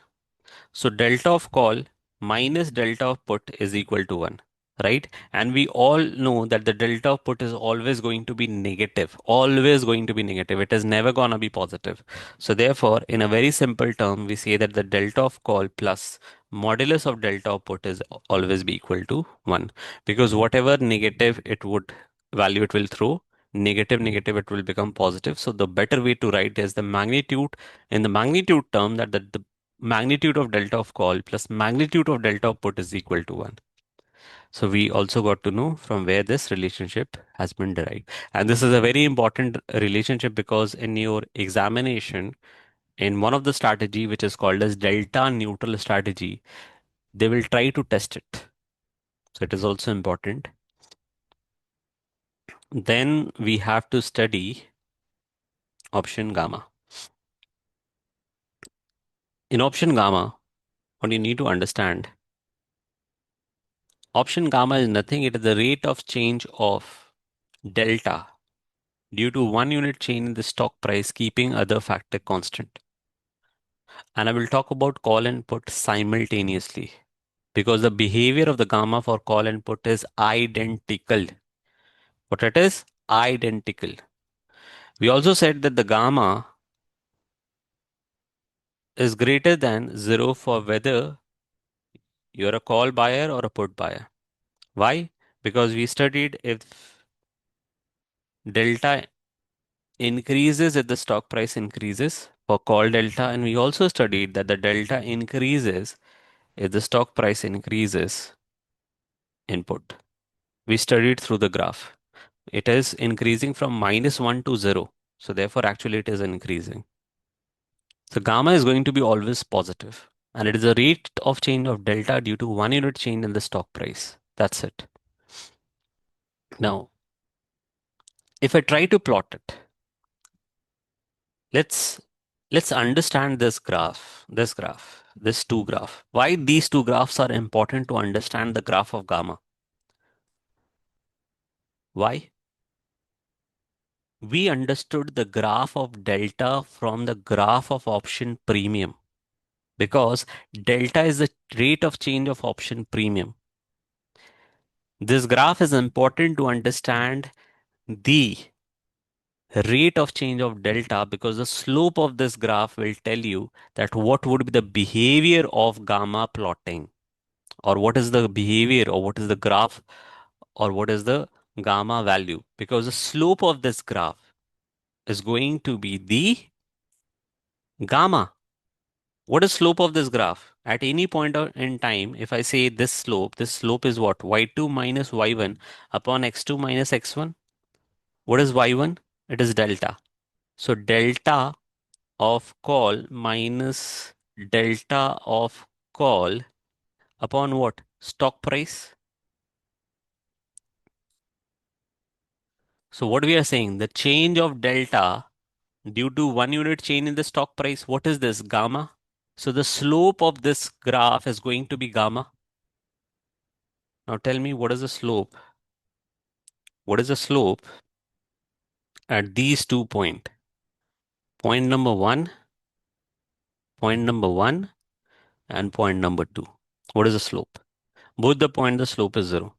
So delta of call minus delta of put is equal to 1, right? And we all know that the delta of put is always going to be negative, always going to be negative. It is never going to be positive. So therefore, in a very simple term, we say that the delta of call plus modulus of delta of put is always be equal to 1, because whatever negative it would value it will throw, negative it will become positive. So the better way to write is the magnitude in the magnitude term, that the magnitude of delta of call plus magnitude of delta of put is equal to 1. So we also got to know from where this relationship has been derived. And this is a very important relationship, because in your examination, in one of the strategy, which is called as delta neutral strategy, they will try to test it. So it is also important. Then we have to study option gamma. In option gamma, what you need to understand, option gamma is nothing. It is the rate of change of delta due to one unit change in the stock price, keeping other factor constant. And I will talk about call and put simultaneously, because the behavior of the gamma for call and put is identical. What it is? Identical. We also said that the gamma is greater than 0 for whether you're a call buyer or a put buyer. Why? Because we studied if delta increases if the stock price increases for call delta, and we also studied that the delta increases if the stock price increases in put. We studied through the graph. It is increasing from minus 1 to 0. So therefore, actually it is increasing. So gamma is going to be always positive, and it is a rate of change of delta due to one unit change in the stock price. That's it. Now, if I try to plot it, let's let's understand this two graph. Why these two graphs are important to understand the graph of gamma? Why? We understood the graph of delta from the graph of option premium because delta is the rate of change of option premium. This graph is important to understand the rate of change of delta because the slope of this graph will tell you that what would be the behavior of gamma plotting, or what is the behavior, or what is the graph, or what is the gamma value, because the slope of this graph is going to be the gamma. What is slope of this graph? At any point in time, if I say this slope is what? Y2 minus y1 upon x2 minus x1. What is y1? It is delta. So delta of call minus delta of call upon what? Stock price. So what we are saying, the change of delta due to 1 unit change in the stock price, what is this? Gamma. So the slope of this graph is going to be gamma. Now tell me, what is the slope? What is the slope at these 2 points? Point number one, point number one, and point number two. What is the slope? Both the point, the slope is zero.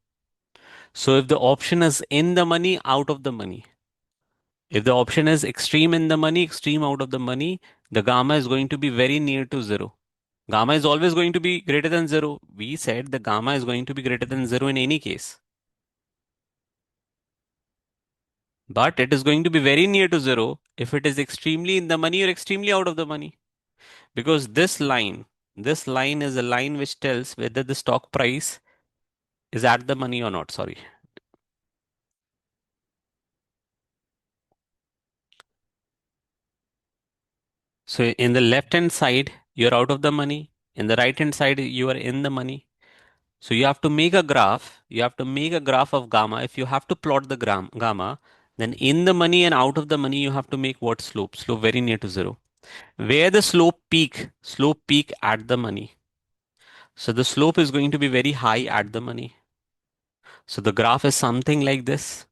So if the option is in the money, out of the money, if the option is extreme in the money, extreme out of the money, the gamma is going to be very near to zero. Gamma is always going to be greater than zero. We said the gamma is going to be greater than zero in any case. But it is going to be very near to zero if it is extremely in the money or extremely out of the money. Because this line is a line which tells whether the stock price is at the money or not. Sorry. So in the left hand side, you're out of the money. In the right hand side, you are in the money. So you have to make a graph. You have to make a graph of gamma. If you have to plot the gamma, then in the money and out of the money, you have to make what slope? Slope very near to zero. Where the slope peak at the money. So the slope is going to be very high at the money. So the graph is something like this.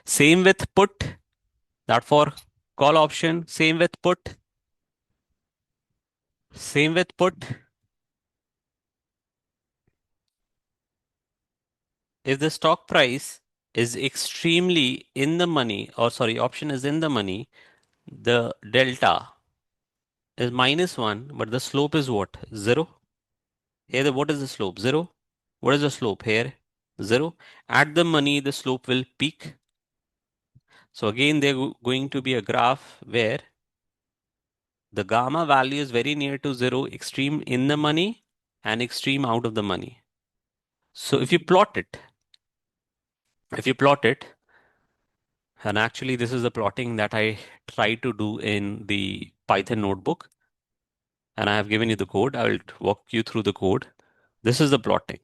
Same with put, that for call option. Same with put. Same with put. If the stock price is extremely in the money, or sorry, option is in the money, the delta is -1, but the slope is what? Zero. Here, what is the slope? Zero. What is the slope here? Zero. At the money, the slope will peak. So again, there's going to be a graph where the gamma value is very near to zero, extreme in the money and extreme out of the money. So if you plot it, and actually this is the plotting that I try to do in the Python notebook, and I have given you the code. I will walk you through the code. This is the plotting.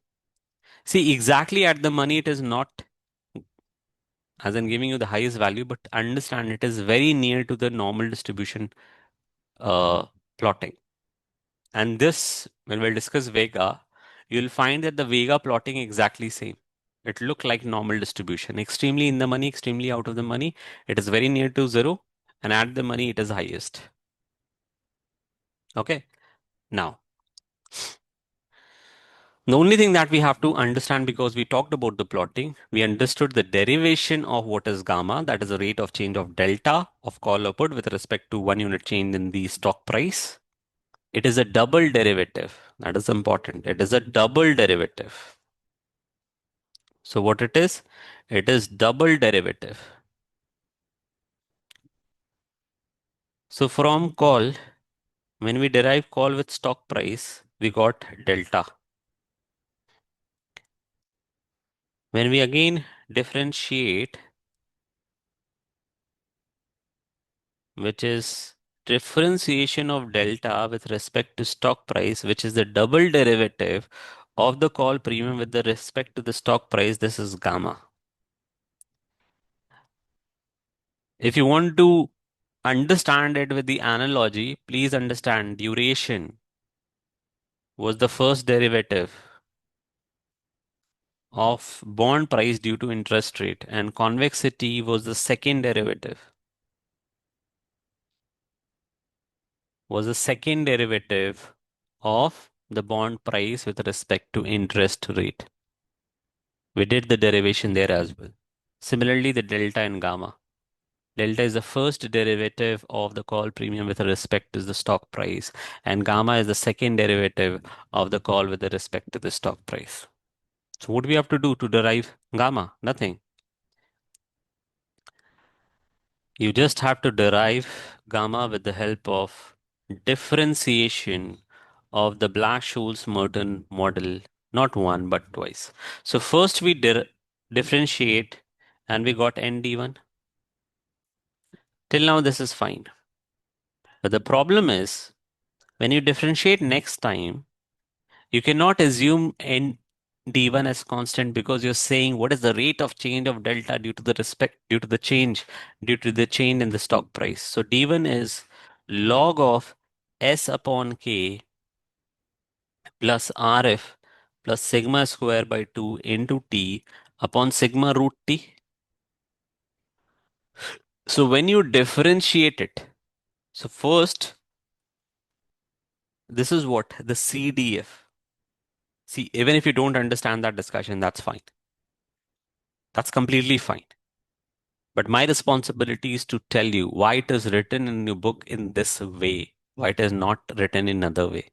See, exactly at the money, it is not as in giving you the highest value, but understand it is very near to the normal distribution uh, plotting. And this, when we'll discuss Vega, you'll find that the Vega plotting exactly same. It look like normal distribution, extremely in the money, extremely out of the money. It is very near to zero, and at the money, it is highest. Okay. Now, the only thing that we have to understand, because we talked about the plotting, we understood the derivation of what is gamma, that is the rate of change of delta of call or put with respect to 1 unit change in the stock price. It is a double derivative. That is important. It is a double derivative. So what it is? It is double derivative. So from call, when we derive call with stock price, we got delta. When we again differentiate, which is differentiation of delta with respect to stock price, which is the double derivative of the call premium with the respect to the stock price, this is gamma. If you want to understand it with the analogy, please understand duration was the first derivative. of bond price due to interest rate, and convexity was the second derivative. Was the second derivative of the bond price with respect to interest rate. We did the derivation there as well. Similarly, the delta and gamma. Delta is the first derivative of the call premium with respect to the stock price, and gamma is the second derivative of the call with respect to the stock price. So what do we have to do to derive gamma? Nothing. You just have to derive gamma with the help of differentiation of the Black-Scholes-Merton model, not one but twice. So first we differentiate and we got ND1. Till now this is fine. But the problem is when you differentiate next time, you cannot assume ND1 as constant because you're saying what is the rate of change of delta due to the change in the stock price. So D1 is log of S upon K plus RF plus sigma square by 2 into T upon sigma root T. So when you differentiate it, so first, this is what the CDF. See, even if you don't understand that discussion, that's fine. That's completely fine. But my responsibility is to tell you why it is written in your book in this way, why it is not written in another way.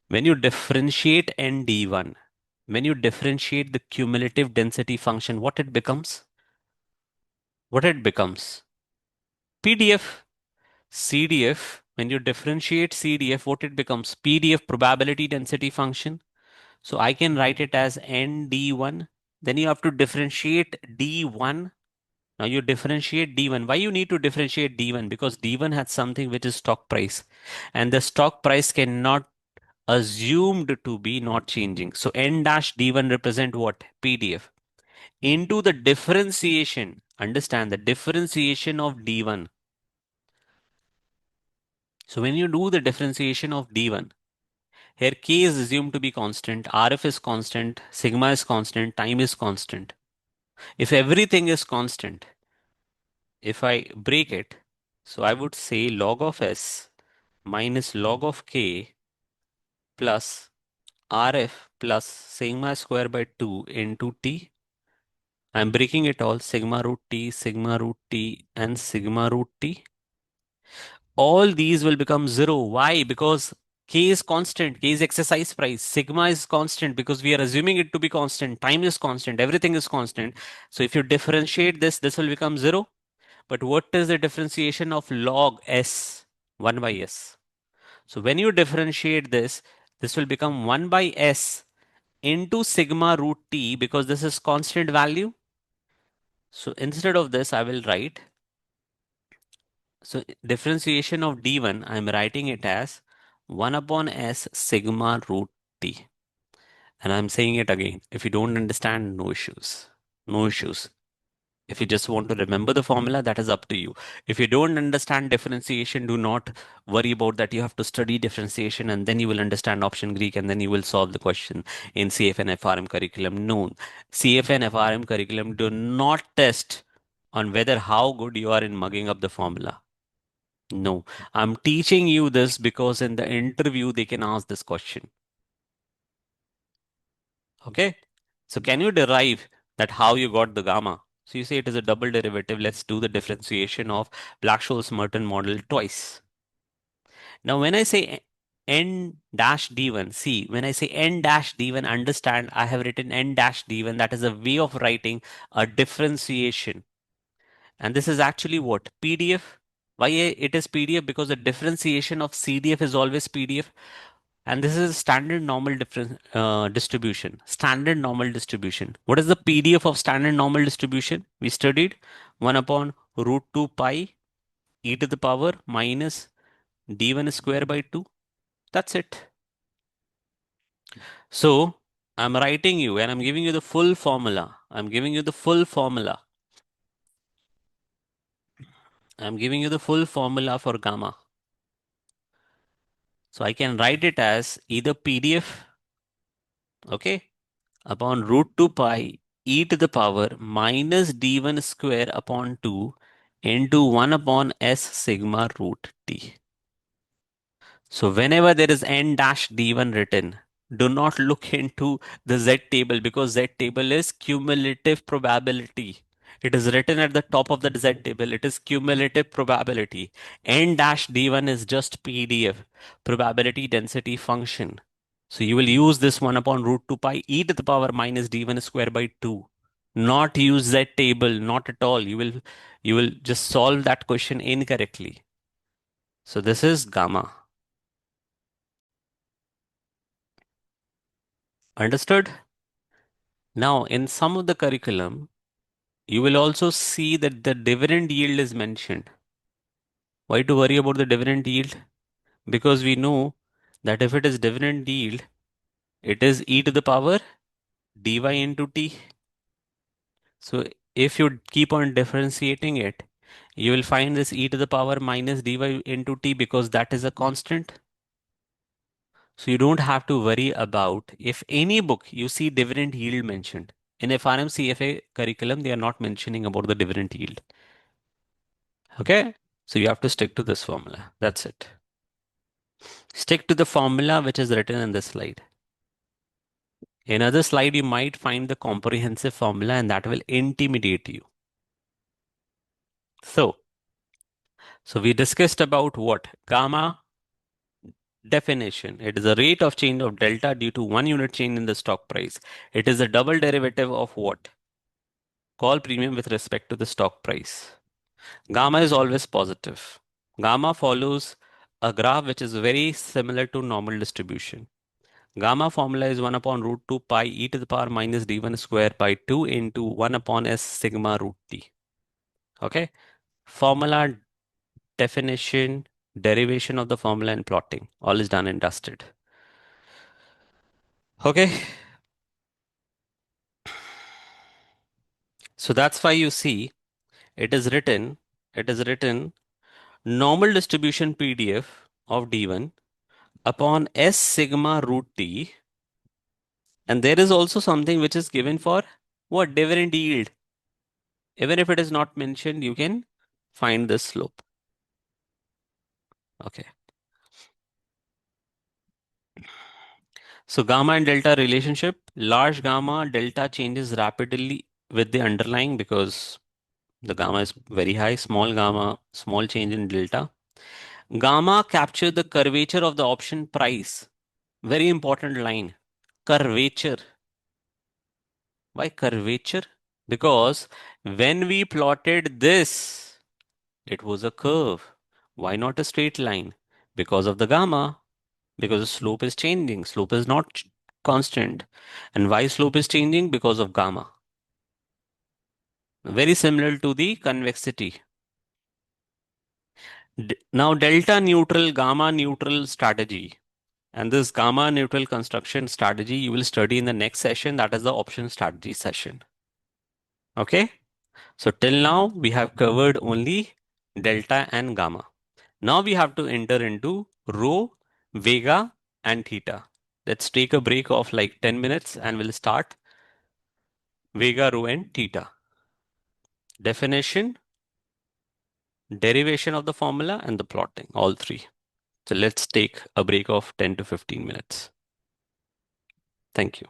When you differentiate ND1, when you differentiate the cumulative density function, what it becomes? What it becomes? PDF. CDF, when you differentiate CDF, what it becomes? PDF, probability density function. So I can write it as ND1. Then you have to differentiate D1. Now you differentiate D1. Why you need to differentiate D1? Because D1 has something which is stock price. And the stock price cannot assumed to be not changing. So N dash D1 represent what? PDF. Into the differentiation. Understand the differentiation of D1. So when you do the differentiation of D1, here K is assumed to be constant, RF is constant, sigma is constant, time is constant. If everything is constant, if I break it, so I would say log of S minus log of K plus RF plus sigma square by 2 into T. I'm breaking it all sigma root T, and sigma root T. All these will become zero. Why? Because K is constant. K is exercise price. Sigma is constant because we are assuming it to be constant. Time is constant. Everything is constant. So if you differentiate this, this will become zero. But what is the differentiation of log S? 1 by S. So when you differentiate this, this will become 1 by S into sigma root T because this is constant value. So instead of this, I will write, so differentiation of D1, I'm writing it as 1 upon S sigma root T. And I'm saying it again. If you don't understand, no issues. No issues. If you just want to remember the formula, that is up to you. If you don't understand differentiation, do not worry about that. You have to study differentiation and then you will understand option Greek and then you will solve the question in CFA and FRM curriculum. No, CFA and FRM curriculum do not test on whether how good you are in mugging up the formula. No, I'm teaching you this because in the interview they can ask this question. Okay. So can you derive that how you got the gamma? So you say it is a double derivative. Let's do the differentiation of Black-Scholes-Merton model twice. Now when I say n dash d1, see, when I say n dash d1, understand I have written n dash d1. That is a way of writing a differentiation. And this is actually what? PDF. Why it is PDF? Because the differentiation of CDF is always PDF. And this is standard normal distribution. Standard normal distribution. What is the PDF of standard normal distribution? We studied 1 upon root 2 pi e to the power minus d1 square by 2. That's it. So I'm writing you and I'm giving you the full formula. I'm giving you the full formula. I'm giving you the full formula for gamma. So I can write it as either PDF, okay, upon root 2 pi e to the power minus d1 square upon 2 into 1 upon s sigma root t. So whenever there is n dash d1 written, do not look into the z table because z table is cumulative probability. It is written at the top of the z table. It is cumulative probability. N dash d1 is just PDF, probability density function. So you will use this 1 upon root 2 pi e to the power minus d1 square by 2. Not use z table, not at all. You will just solve that question incorrectly. So this is gamma. Understood? Now, in some of the curriculum, you will also see that the dividend yield is mentioned. Why to worry about the dividend yield? Because we know that if it is dividend yield, it is e to the power dy into t. So if you keep on differentiating it, you will find this e to the power minus dy into t because that is a constant. So you don't have to worry about if any book you see dividend yield mentioned. In FRM CFA curriculum, they are not mentioning about the dividend yield. Okay? So you have to stick to this formula. That's it. Stick to the formula which is written in this slide. In other slide, you might find the comprehensive formula and that will intimidate you. So we discussed about what? Gamma definition. It is a rate of change of delta due to 1 unit change in the stock price. It is a double derivative of what? Call premium with respect to the stock price. Gamma is always positive. Gamma follows a graph which is very similar to normal distribution. Gamma formula is 1 upon root 2 pi e to the power minus d1 square by 2 into 1 upon s sigma root t. Okay. Formula, definition, derivation of the formula and plotting. All is done and dusted. Okay. So that's why you see it is written normal distribution PDF of d1 upon s sigma root t. And there is also something which is given for what? Dividend yield. Even if it is not mentioned, you can find this slope. Okay. So gamma and delta relationship, large gamma delta changes rapidly with the underlying because the gamma is very high, small gamma, small change in delta. Gamma capture the curvature of the option price. Very important line. Curvature. Why curvature? Because when we plotted this, it was a curve. Why not a straight line? Because of the gamma. Because the slope is changing. Slope is not constant. And why slope is changing? Because of gamma. Very similar to the convexity. Now delta neutral, gamma neutral strategy. And this gamma neutral construction strategy you will study in the next session. That is the option strategy session. Okay. So till now we have covered only delta and gamma. Now we have to enter into rho, Vega and theta. Let's take a break of like 10 minutes and we'll start Vega, rho and theta. Definition, derivation of the formula and the plotting, all three. So let's take a break of 10 to 15 minutes. Thank you.